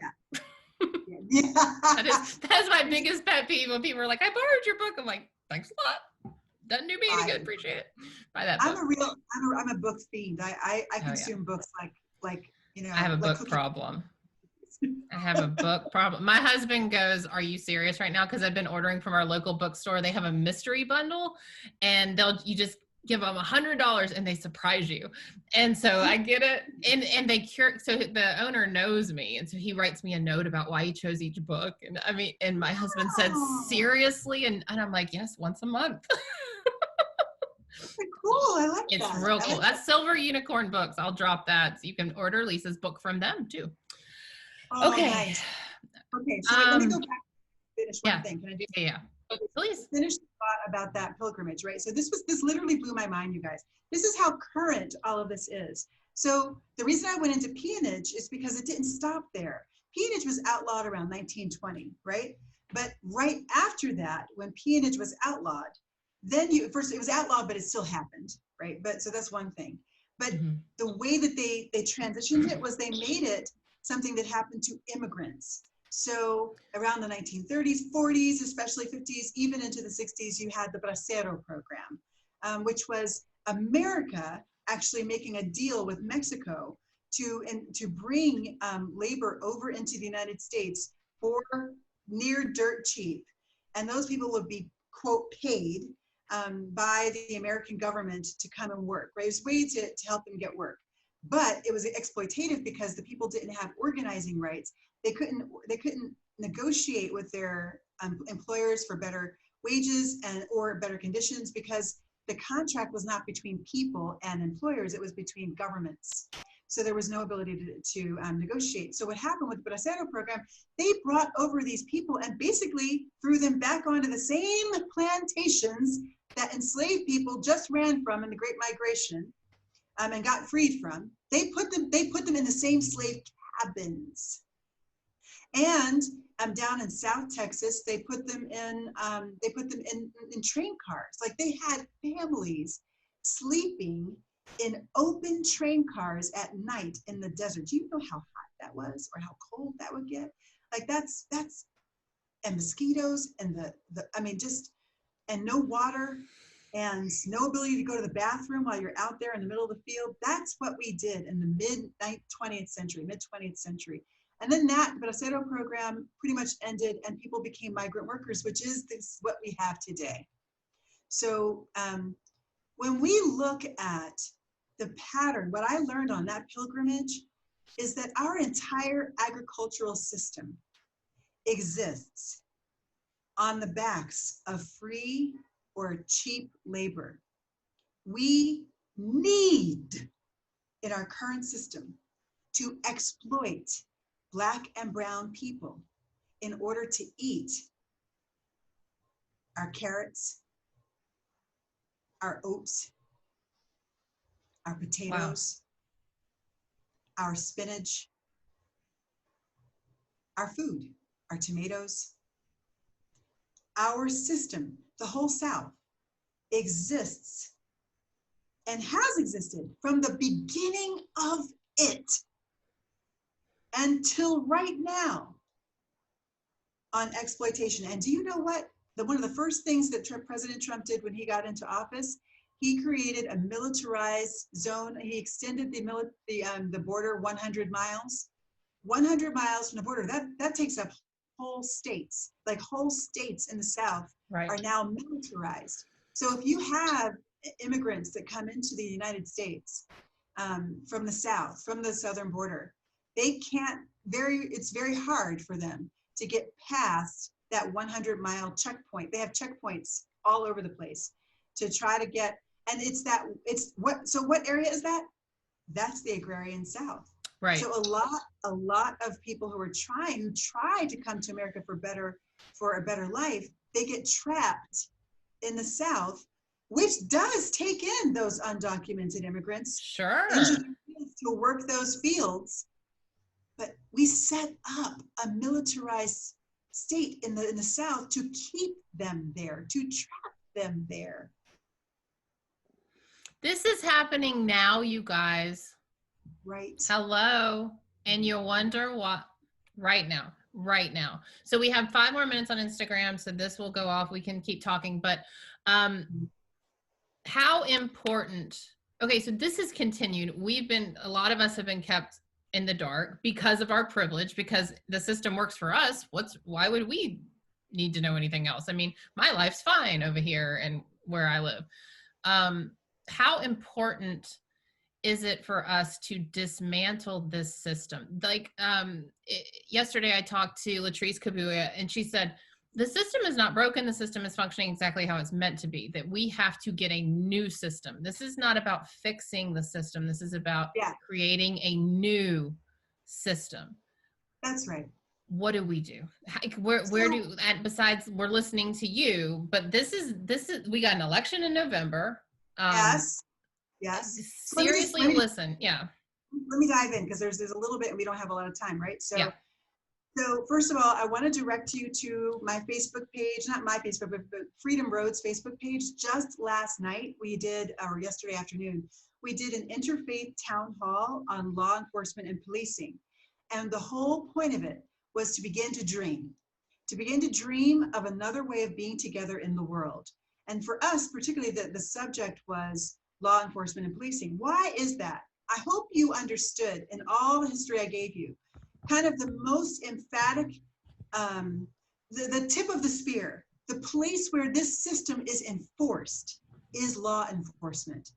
Yeah. That is my biggest pet peeve when people are like, I borrowed your book. I'm like, thanks a lot. Doesn't do me any good. Appreciate it. Buy that book. I'm a book fiend. I consume books like I have a book problem. I have a book problem. My husband goes, are you serious right now? Because I've been ordering from our local bookstore. They have a mystery bundle, and you just give them $100 and they surprise you. And so I get it. And they so the owner knows me. And so he writes me a note about why he chose each book. And my husband said, seriously? And I'm like, yes, once a month. Cool. I like that. It's real cool. That's Silver Unicorn Books. I'll drop that. So you can order Lisa's book from them too. Oh, okay. Nice. Okay. So let me go back and finish one thing. Can I do that? Yeah. Please. Finish the thought about that pilgrimage, right? So this literally blew my mind, you guys. This is how current all of this is. So the reason I went into peonage is because it didn't stop there. Peonage was outlawed around 1920, right? But right after that, when peonage was outlawed, then first it was outlawed, but it still happened, right? But so that's one thing. But the way that they transitioned it was they made it something that happened to immigrants. So around the 1930s, 40s, especially 50s, even into the 60s, you had the Bracero program, which was America actually making a deal with Mexico to bring labor over into the United States for near dirt cheap. And those people would be, quote, paid by the American government to come and work, right? It was a way to help them get work. But it was exploitative because the people didn't have organizing rights. They couldn't negotiate with their employers for better wages or better conditions because the contract was not between people and employers, it was between governments. So there was no ability to negotiate. So what happened with the Bracero program, they brought over these people and basically threw them back onto the same plantations that enslaved people just ran from in the Great Migration and got freed from. They put them in the same slave cabins. And down in South Texas, they put them in train cars. Like they had families sleeping in open train cars at night in the desert. Do you know how hot that was or how cold that would get? Like that's and mosquitoes and and no water and no ability to go to the bathroom while you're out there in the middle of the field. That's what we did in the mid-20th century. And then that Bracero program pretty much ended and people became migrant workers, which is what we have today. So when we look at the pattern, what I learned on that pilgrimage is that our entire agricultural system exists on the backs of free or cheap labor. We need, in our current system, to exploit Black and brown people in order to eat our carrots, our oats, our potatoes, our spinach, our food, our tomatoes. Our system, the whole South, exists and has existed from the beginning of it until right now on exploitation. And do you know what? One of the first things that President Trump did when he got into office, he created a militarized zone. He extended the border 100 miles. 100 miles from the border, that takes up whole states. Like whole states in the South are now militarized. So if you have immigrants that come into the United States from the South, from the southern border, it's very hard for them to get past that 100-mile checkpoint. They have checkpoints all over the place to try to get, and so what area is that? That's the agrarian South. Right. So a lot of people who try to come to America for a better life, they get trapped in the South, which does take in those undocumented immigrants. Sure. To work those fields. But we set up a militarized state in the South to keep them there, to trap them there. This is happening now, you guys. Right. Hello. And you wonder what, right now. So we have 5 more minutes on Instagram, so this will go off. We can keep talking, but how important, okay, so this has continued. A lot of us have been kept in the dark because of our privilege, because the system works for us. Why would we need to know anything else? I mean, my life's fine over here and where I live. How important is it for us to dismantle this system? Like yesterday I talked to Latrice Kabuya and she said, the system is not broken. The system is functioning exactly how it's meant to be, that we have to get a new system. This is not about fixing the system. This is about creating a new system. That's right. what do we do? Where do, and besides we're listening to you, but this is, we got an election in November. Yes. Yes. So Seriously, listen. Yeah. Let me dive in because there's a little bit and we don't have a lot of time, right? So, Yeah. so first of all, I want to direct you to my Facebook page, not my Facebook, but Freedom Road's Facebook page. Just last night we did, or yesterday afternoon, we did an interfaith town hall on law enforcement and policing. And the whole point of it was to begin to dream of another way of being together in the world. And for us, particularly the subject was law enforcement and policing. Why is that? I hope you understood in all the history I gave you, kind of the most emphatic, the tip of the spear, the place where this system is enforced is law enforcement.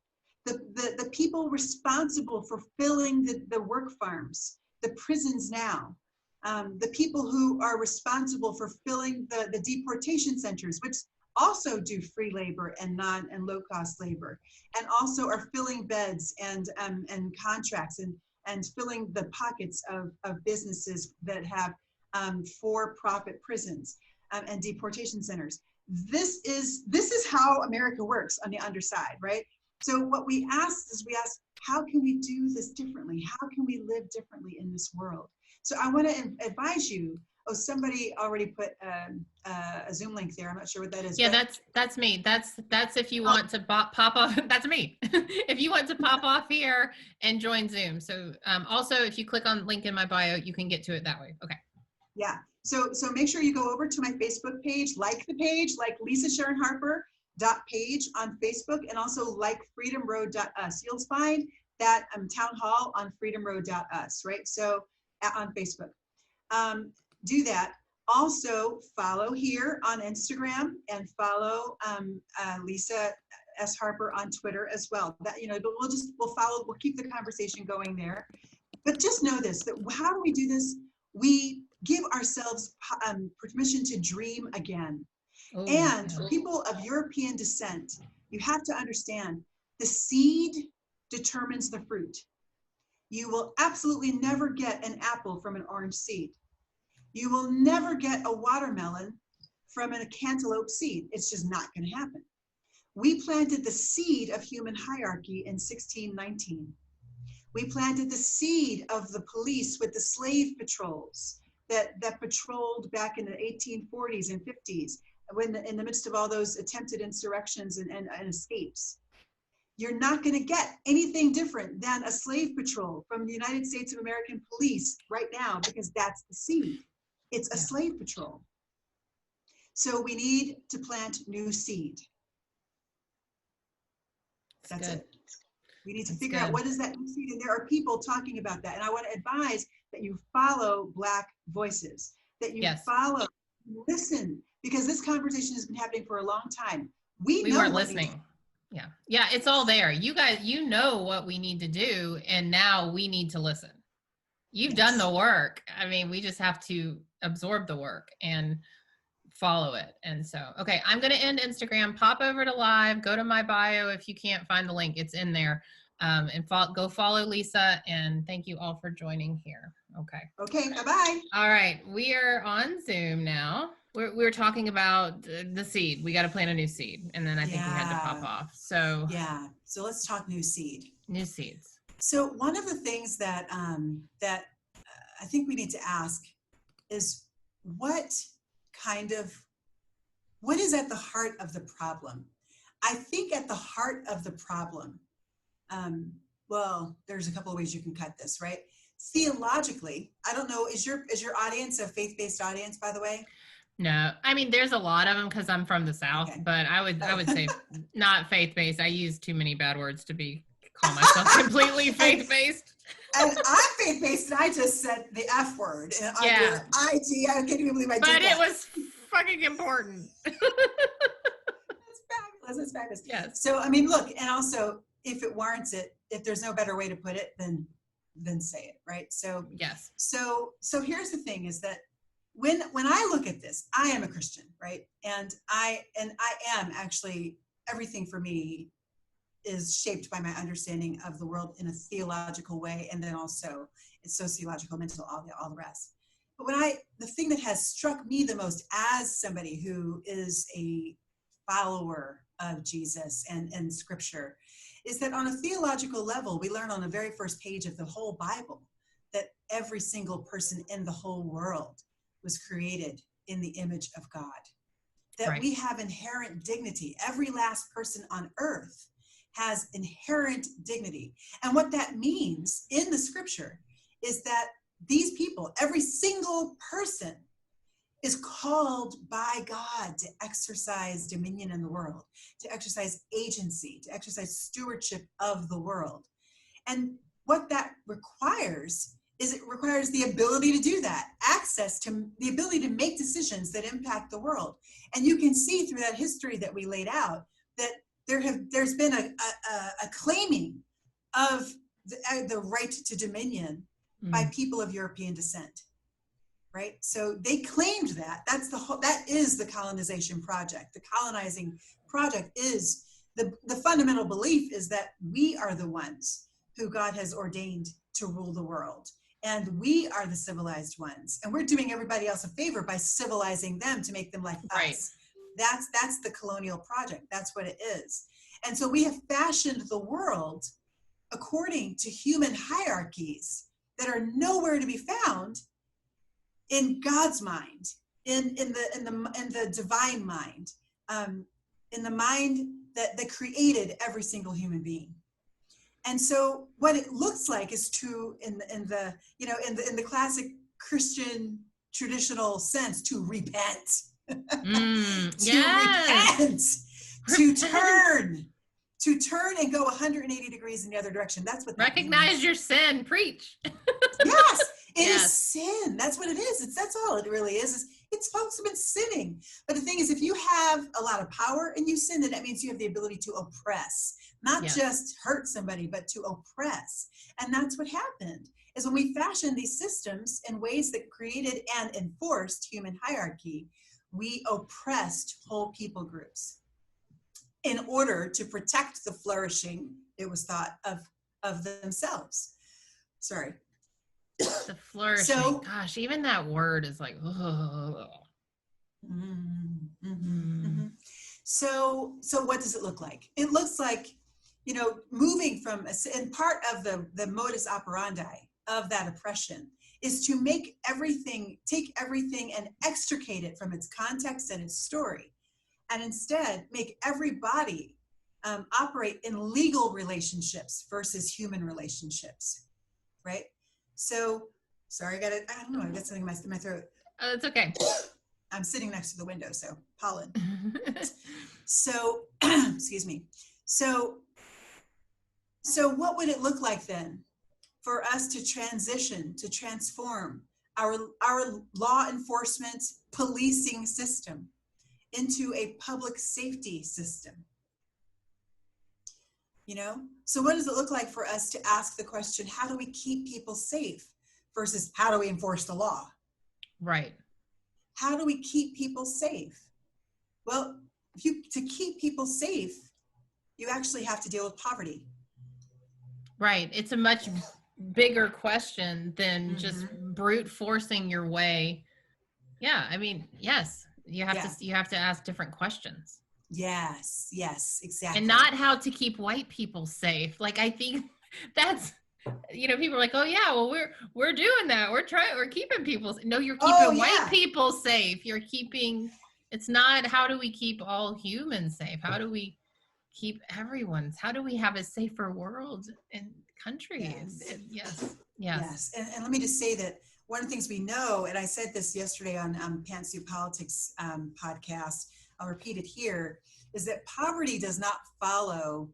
The people responsible for filling the work farms, the prisons now, the people who are responsible for filling the deportation centers, which also do free labor and low-cost labor, and also are filling beds and contracts and filling the pockets of businesses that have for-profit prisons and deportation centers. This is how America works on the underside, right? So what we ask is, how can we do this differently? How can we live differently in this world? So I want to advise you. Oh, somebody already put a Zoom link there. I'm not sure what that is. Yeah, that's me. That's if you want to pop off. That's me. If you want to pop off here and join Zoom. So also, if you click on the link in my bio, you can get to it that way. Okay. Yeah. So make sure you go over to my Facebook page, like the page, like Lisa Sharon Harper page on Facebook, and also like freedomroad.us. You'll find that town hall on freedomroad.us, right? So on Facebook. Do that. Also follow here on Instagram and follow Lisa S. Harper on Twitter as well. That, we'll keep the conversation going there. But just know this, that how do we do this? We give ourselves permission to dream again. Oh, and for people of European descent, you have to understand the seed determines the fruit. You will absolutely never get an apple from an orange seed. You will never get a watermelon from a cantaloupe seed. It's just not going to happen. We planted the seed of human hierarchy in 1619. We planted the seed of the police with the slave patrols that patrolled back in the 1840s and 50s, in the midst of all those attempted insurrections and escapes. You're not going to get anything different than a slave patrol from the United States of American Police right now, because that's the seed. It's a slave patrol. So we need to plant new seed. That's it. We need to figure out what is that new seed, and there are people talking about that. And I want to advise that you follow Black voices, that you follow, listen, because this conversation has been happening for a long time. We weren't listening. Yeah, it's all there. You guys, you know what we need to do, and now we need to listen. You've done the work. I mean, we just have to absorb the work and follow it. And so, okay, I'm going to end Instagram, pop over to live, go to my bio. If you can't find the link, it's in there. And go follow Lisa. And thank you all for joining here. Okay. Okay. Bye-bye. All right. We are on Zoom now. We're talking about the seed. We got to plant a new seed. And then I think we had to pop off. So yeah. So let's talk new seed. New seeds. So one of the things that I think we need to ask is what is at the heart of the problem? I think at the heart of the problem, well, there's a couple of ways you can cut this, right? Theologically, I don't know, is your audience a faith-based audience, by the way? No, I mean, there's a lot of them because I'm from the South, but I would say not faith-based. I use too many bad words to call myself completely faith-based. And I'm faith-based, and I just said the F word. And I can't even believe I did that. But it was fucking important. That's fabulous. That's fabulous. Yes. So, I mean, look, and also, if it warrants it, if there's no better way to put it, then say it, right? So, yes. So here's the thing: is that when I look at this, I am a Christian, right? And I am actually, everything for me is shaped by my understanding of the world in a theological way, and then also it's sociological, mental, all the rest. the thing that has struck me the most as somebody who is a follower of Jesus and scripture is that on a theological level, we learn on the very first page of the whole Bible that every single person in the whole world was created in the image of God. That we have inherent dignity. Every last person on earth has inherent dignity. And what that means in the scripture is that these people, every single person, is called by God to exercise dominion in the world, to exercise agency, to exercise stewardship of the world. And what that requires is it requires the ability to do that, access to the ability to make decisions that impact the world. And you can see through that history that we laid out that there's been a claiming of the right to dominion by people of European descent. Right? So they claimed that. That is the colonization project. The colonizing project is the fundamental belief is that we are the ones who God has ordained to rule the world. And we are the civilized ones. And we're doing everybody else a favor by civilizing them to make them like us. That's the colonial project. That's what it is. And so we have fashioned the world according to human hierarchies that are nowhere to be found in God's mind, in the divine mind, in the mind that created every single human being. And so what it looks like is to in the classic Christian traditional sense to repent. Repent, to turn and go 180 degrees in the other direction. That's what that recognize means. Your sin, preach. Yes. It is sin. That's what it is. That's all it really is. It's folks have been sinning. But the thing is, if you have a lot of power and you sin, then that means you have the ability to oppress, not just hurt somebody, but to oppress. And that's what happened is when we fashioned these systems in ways that created and enforced human hierarchy, we oppressed whole people groups in order to protect the flourishing, it was thought, of themselves. Sorry. The flourishing. So, gosh, even that word is like, oh. So what does it look like? It looks like, moving from, and part of the modus operandi of that oppression is to take everything and extricate it from its context and its story, and instead make everybody operate in legal relationships versus human relationships, right? So, sorry, I don't know, I got something in my throat. Oh, it's okay. I'm sitting next to the window, so pollen. So, excuse me. So what would it look like then for us to transform our law enforcement policing system into a public safety system? So what does it look like for us to ask the question, how do we keep people safe versus how do we enforce the law? Right. How do we keep people safe? Well, to keep people safe, you actually have to deal with poverty. Right. It's a much bigger question than just brute forcing your way. Yeah. I mean, yes, you have to ask different questions. Yes, exactly. And not how to keep white people safe. Like, I think that's, people are like, oh yeah, well, we're doing that. We're keeping people. No, you're keeping white people safe. It's not, how do we keep all humans safe? How do we keep everyone's? How do we have a safer world and country? Yes. And let me just say that one of the things we know, and I said this yesterday on Pantsuit Politics podcast, I'll repeat it here, is that poverty does not follow,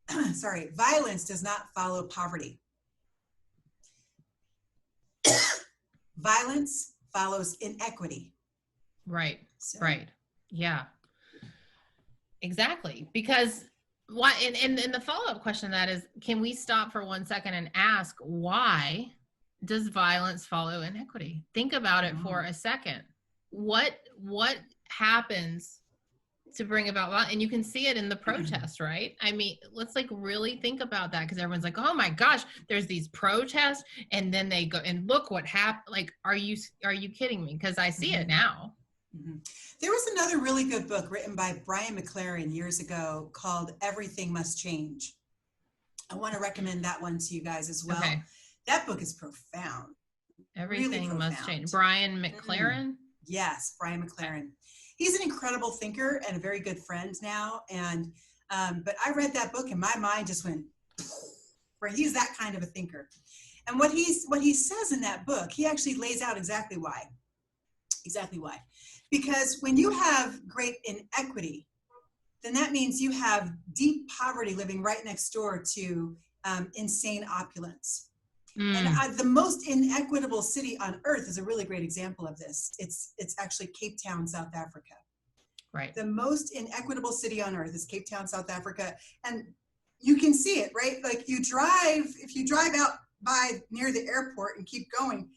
violence does not follow poverty. Violence follows inequity. Right. Right. Yeah. Exactly. Because why? And the follow-up question to that is, can we stop for 1 second and ask, why does violence follow inequity? Think about it for a second. What happens to bring about, and you can see it in the protest, right? I mean, let's like really think about that, because everyone's like, oh my gosh, there's these protests, and then they go and look what happened. Like, are you kidding me? Because I see it now. There was another really good book written by Brian McLaren years ago called Everything Must Change. I want to recommend that one to you guys as well. Okay. That book is profound. Everything really Must Change. Brian McLaren? Yes, Brian McLaren. He's an incredible thinker and a very good friend now. And but I read that book and my mind just went, right? He's that kind of a thinker. And what he says in that book, he actually lays out exactly why. Exactly why. Because when you have great inequity, then that means you have deep poverty living right next door to insane opulence. And the most inequitable city on earth is a really great example of this. It's actually Cape Town, South Africa. Right. The most inequitable city on earth is Cape Town, South Africa. And you can see it, right? Like if you drive out by near the airport and keep going,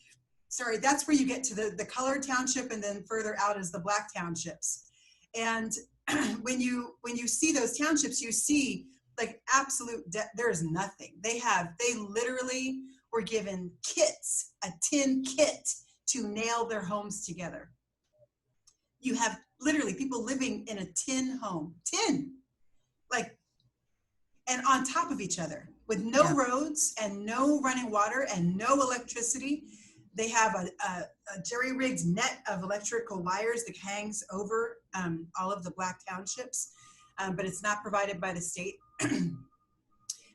that's where you get to the colored township, and then further out is the black townships. And when you see those townships, you see like absolute, there is nothing. They literally were given kits, a tin kit to nail their homes together. You have literally people living in a tin home, like, and on top of each other with no roads and no running water and no electricity. They have a jerry-rigged net of electrical wires that hangs over all of the black townships, but it's not provided by the state.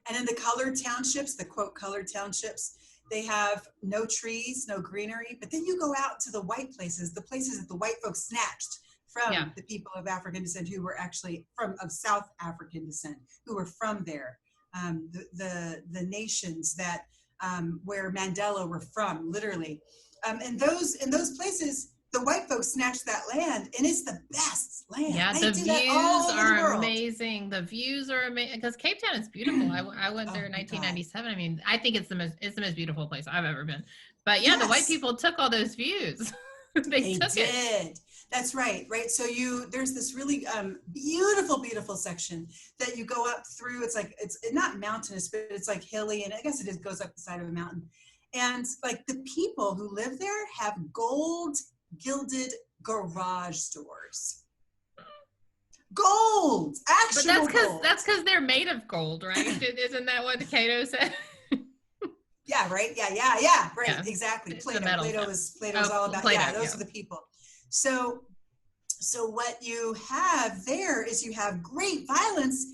And in the colored townships, the quote colored townships, they have no trees, no greenery. But then you go out to the white places, the places that the white folks snatched from the people of African descent who were actually of South African descent, who were from there. The nations that where Mandela were from, literally. And those places, the white folks snatched that land, and it's the best land. Yeah, the views are amazing. The views are amazing because Cape Town is beautiful. I went there in 1997. I mean, I think it's the most beautiful place I've ever been. But yeah, the white people took all those views. they took did. It. That's right. So there's this really beautiful section that you go up through. It's not mountainous, but it's like hilly, and I guess it goes up the side of a mountain. And like the people who live there have gold gilded garage doors. Gold, actual But that's because they're made of gold, right? Isn't that what Cato said? Yeah, right. Yeah. Right. Yeah. Exactly. Plato's all about. Those are the people. So what you have there is you have great violence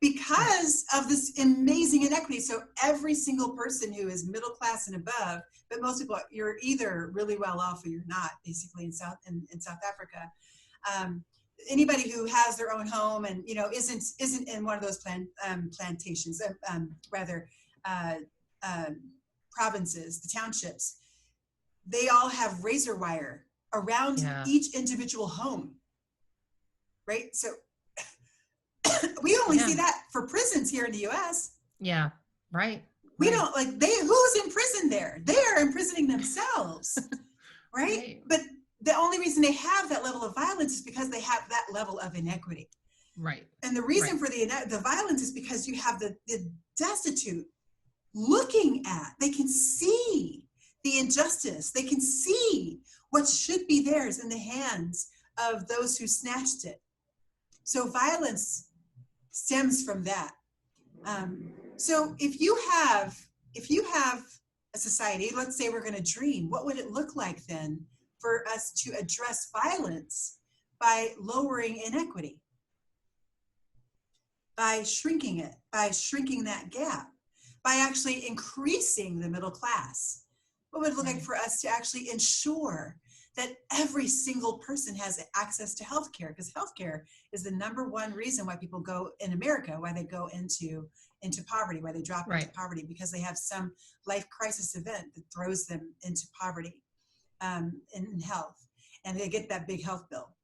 because of this amazing inequity. So every single person who is middle class and above, but most people, you're either really well off or you're not, basically in South Africa. Anybody who has their own home and isn't in one of those plantations, provinces, the townships, they all have razor wire around each individual home, right? So we only see that for prisons here in the U.S. Yeah, right. We don't who's in prison there? They are imprisoning themselves, right? But the only reason they have that level of violence is because they have that level of inequity. Right. And the reason for the violence is because you have the destitute looking at, they can see the injustice. They can see what should be theirs in the hands of those who snatched it. So violence stems from that. So if you have a society, let's say we're going to dream, what would it look like then for us to address violence by lowering inequity, by shrinking it, by shrinking that gap, by actually increasing the middle class? What would it look like for us to actually ensure that every single person has access to healthcare? Because healthcare is the number one reason why people go in America, why they go into poverty, why they drop into poverty, because they have some life crisis event that throws them into poverty in health, and they get that big health bill.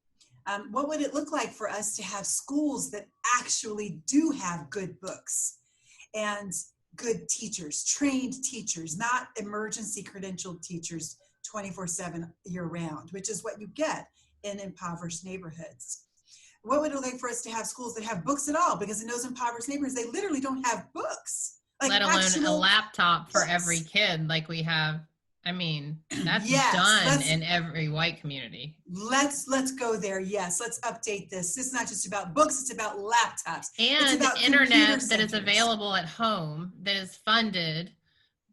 What would it look like for us to have schools that actually do have good books and good teachers, trained teachers, not emergency credentialed teachers 24/7 year round, which is what you get in impoverished neighborhoods? what would it like for us to have schools that have books at all? Because in those impoverished neighborhoods, they literally don't have books. Like let alone a actual laptop for books. every kid like we have. I mean, that's Yes, done in every white community. Let's go there. Yes, let's update this. It's not just about books, it's about laptops. It's And about internet computer that is centers. available at home, that is funded.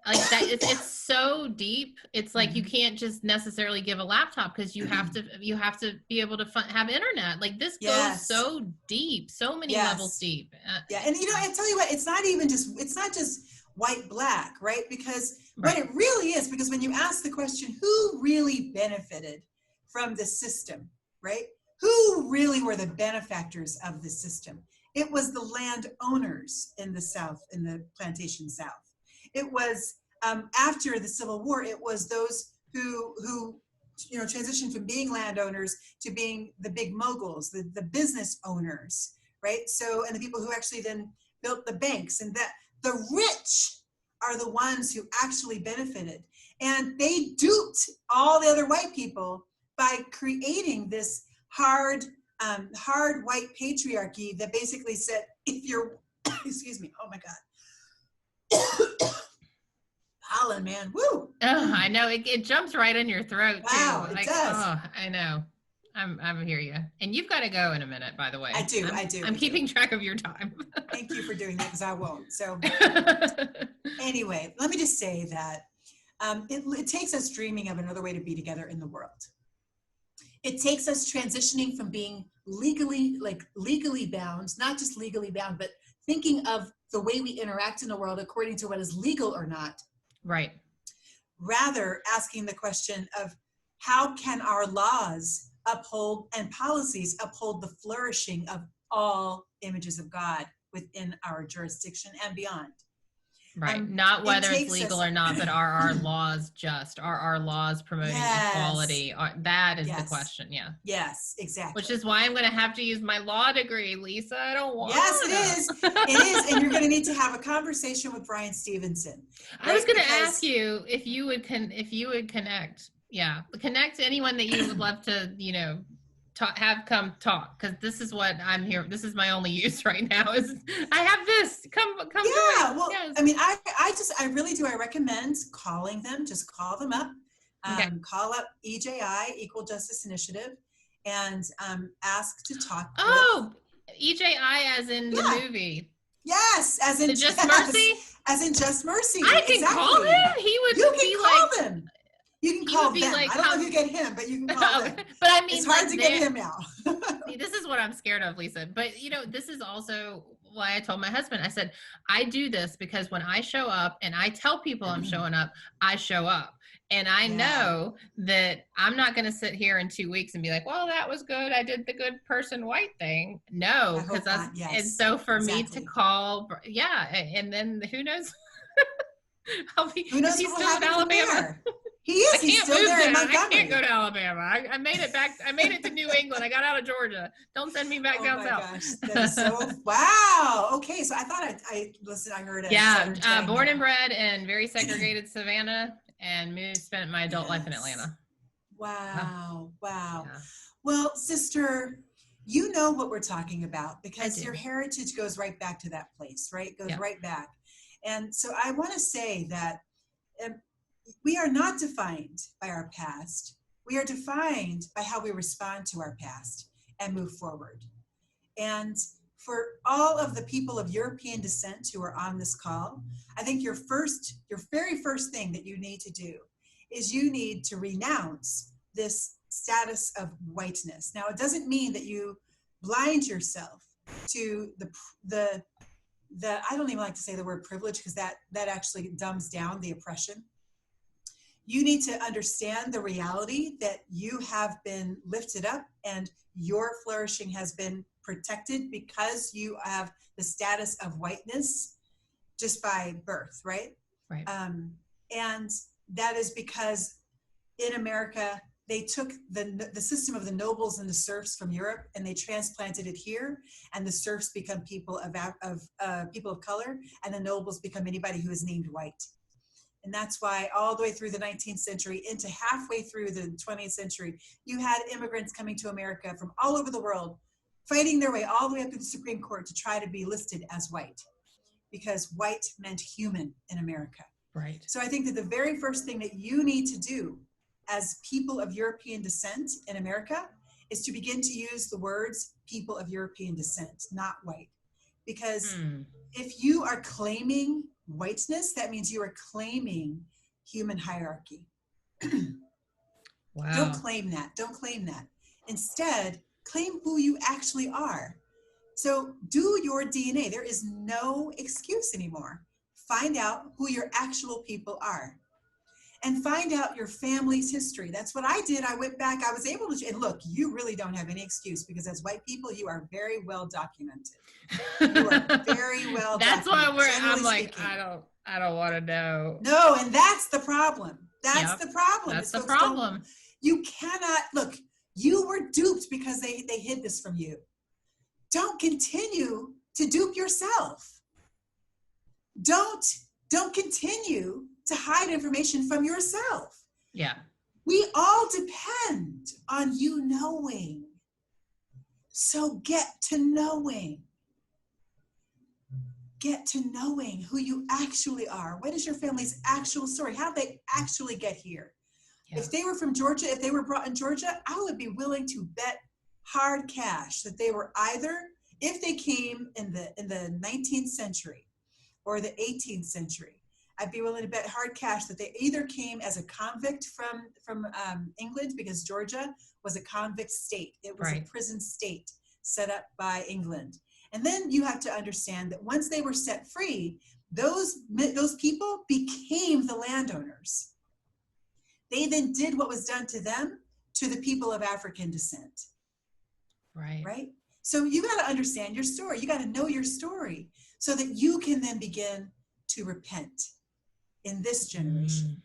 Like that, it's so deep. It's like you can't just necessarily give a laptop, because you have to be able to have internet. Like this Yes. goes so deep, so many Yes. levels deep. Yeah, and I tell you what, it's not just white black, right? Because Right. what it really is, because when you ask the question, who really benefited from the system, right? Who really were the benefactors of the system? It was the landowners in the South, in the plantation South. It was after the Civil War, it was those who transitioned from being landowners to being the big moguls, the business owners, right? So, and the people who actually then built the banks, and that the rich are the ones who actually benefited. And they duped all the other white people by creating this hard white patriarchy that basically said, if you're, excuse me, oh my God. Pollen, man, woo. Oh, I know, it jumps right in your throat too. Wow, it does. Oh, I know. I'm hear you. And you've got to go in a minute, by the way. I do. I'm keeping track of your time. Thank you for doing that, because I won't. So anyway, let me just say that it takes us dreaming of another way to be together in the world. It takes us transitioning from being legally bound, not just legally bound, but thinking of the way we interact in the world according to what is legal or not. Right. Rather asking the question of how can our laws uphold and policies uphold the flourishing of all images of God within our jurisdiction and beyond. Right. Not whether it's legal or not, but are our laws just? Are our laws promoting equality? That is the question. Yeah. Yes, exactly. Which is why I'm going to have to use my law degree, Lisa. I don't want Yes, it is. It is. And you're going to need to have a conversation with Brian Stevenson. Right? I was going to ask you if you would connect. Yeah. Connect to anyone that you would love to, have come talk, because this is what I'm here. This is my only use right now. Is I have this. Come. Yeah. Join. Well, yes. I mean, I really do. I recommend calling them. Just call them up. Okay. Call up EJI, Equal Justice Initiative, and ask to talk. Oh, EJI as in the movie. Yes, as in Just Mercy. As in Just Mercy. I can call him. He would. You can call like, them. You can call them. Like, I don't know if you get him, but you can call them. But I mean, it's hard to get him now. See, this is what I'm scared of, Lisa. But this is also why I told my husband. I said, I do this because when I show up and I tell people I'm showing up, I show up. And I know that I'm not going to sit here in 2 weeks and be like, well, that was good. I did the good person white thing. No, because and so for me to call, and then who knows? Who knows he's what still will in happen Alabama. He is. He's still there in Montgomery. I can't go to Alabama. I made it back. I made it to New England. I got out of Georgia. Don't send me back down south. Gosh, that is so wow. Okay, so I thought I listened. I heard it. Yeah, born and bred in very segregated Savannah, and spent my adult life in Atlanta. Wow. Yeah. Well, sister, you know what we're talking about, because your heritage goes right back to that place, right? Goes right back. And so I want to say that we are not defined by our past. We are defined by how we respond to our past and move forward. And for all of the people of European descent who are on this call, I think your very first thing that you need to do is you need to renounce this status of whiteness. Now, it doesn't mean that you blind yourself to the I don't even like to say the word privilege, because that actually dumbs down the oppression. You need to understand the reality that you have been lifted up and your flourishing has been protected because you have the status of whiteness just by birth, right? Right. And that is because in America, they took the system of the nobles and the serfs from Europe and they transplanted it here, and the serfs become people of color, and the nobles become anybody who is named white. And that's why all the way through the 19th century into halfway through the 20th century, you had immigrants coming to America from all over the world fighting their way all the way up to the Supreme Court to try to be listed as white, because white meant human in America. Right. So I think that the very first thing that you need to do as people of European descent in America is to begin to use the words people of European descent, not white. Because if you are claiming whiteness, that means you are claiming human hierarchy. Wow. Don't claim that. Don't claim that. Instead, claim who you actually are. So do your DNA. There is no excuse anymore. Find out who your actual people are. And find out your family's history. That's what I did. I went back. I was able to, and look, you really don't have any excuse, because as white people, you are very well documented. You are very well That's documented. why I'm like, I don't want to know. No, and that's the problem. That's the problem. That's the problem. You cannot, look, you were duped because they hid this from you. Don't continue to dupe yourself. Don't continue to hide information from yourself. Yeah. We all depend on you knowing. So get to knowing. Get to knowing who you actually are. What is your family's actual story? How did they actually get here? Yeah. If they were from Georgia, if they were brought in Georgia, I would be willing to bet hard cash that they were either, if they came in the 19th century or the 18th century, I'd be willing to bet hard cash that they either came as a convict from England, because Georgia was a convict state. It was a prison state set up by England. And then you have to understand that once they were set free, those people became the landowners. They then did what was done to them to the people of African descent. Right? So you got to understand your story. You got to know your story so that you can then begin to repent in this generation.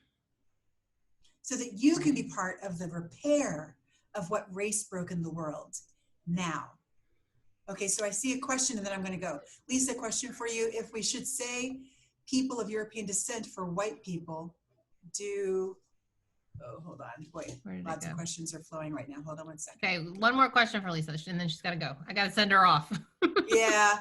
So that you can be part of the repair of what race broke in the world now. Okay, so I see a question and then I'm going to go. Lisa, question for you. If we should say people of European descent for white people, hold on. Wait, lots of questions are flowing right now. Hold on one second. Okay, one more question for Lisa and then she's got to go. I got to send her off. Yeah.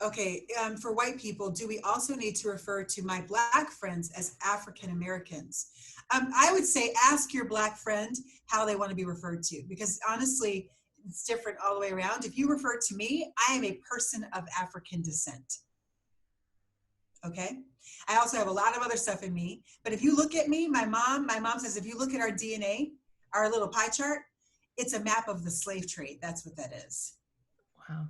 Okay, for white people, do we also need to refer to my Black friends as African Americans? I would say ask your Black friend how they want to be referred to, because honestly, it's different all the way around. If you refer to me, I am a person of African descent. Okay? I also have a lot of other stuff in me, but if you look at me, my mom says, if you look at our DNA, our little pie chart, it's a map of the slave trade. That's what that is. Wow.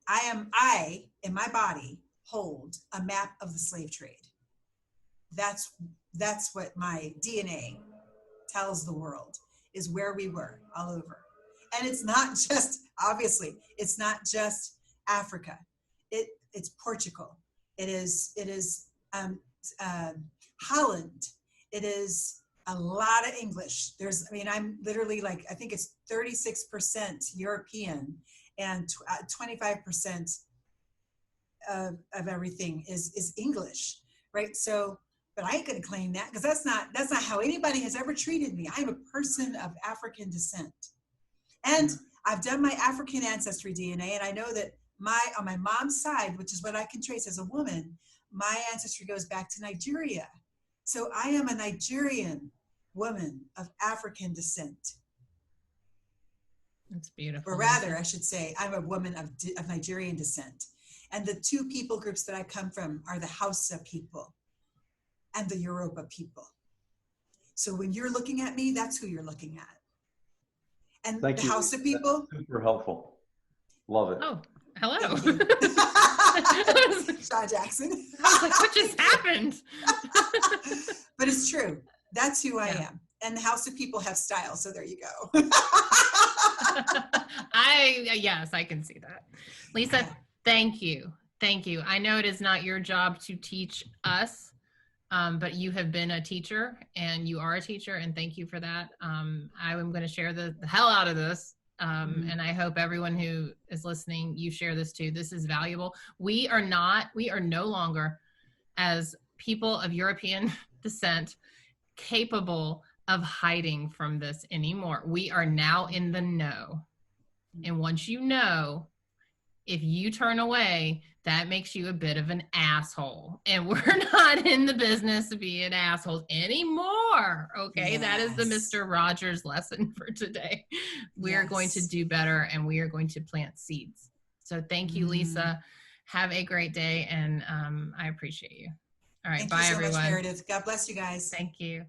I, in my body, hold a map of the slave trade. That's what my DNA tells the world, is where we were all over. And it's not just, obviously, it's not just Africa. It's Portugal. It is Holland. It is a lot of English. I'm literally like, I think it's 36% European and 25% of everything is English, right? So, but I ain't gonna claim that, because that's not how anybody has ever treated me. I'm a person of African descent. And I've done my African ancestry DNA, and I know that on my mom's side, which is what I can trace as a woman, my ancestry goes back to Nigeria. So I am a Nigerian woman of African descent. That's beautiful. Or rather, I should say, I'm a woman of Nigerian descent. And the two people groups that I come from are the Hausa people and the Yoruba people. So when you're looking at me, that's who you're looking at. And Thank the you. Hausa people. That's super helpful. Love it. Oh, hello. Shaw Jackson. I was like, what just happened? But it's true. That's who I am. And the Hausa people have style. So there you go. Yes, I can see that. Lisa, thank you. Thank you. I know it is not your job to teach us, but you have been a teacher and you are a teacher, and thank you for that. I am going to share the hell out of this. And I hope everyone who is listening, you share this too. This is valuable. We are no longer, as people of European descent, capable of hiding from this anymore. We are now in the know. And once you know, if you turn away, that makes you a bit of an asshole. And we're not in the business of being assholes anymore. Okay. That is the Yes. Mr. Rogers lesson for today. We are going to Yes. do better, and we are going to plant seeds. So thank you, Lisa. Have a great day. And I appreciate you. All right. Thank Bye, you so everyone. much, Meredith. God bless you guys. Thank you.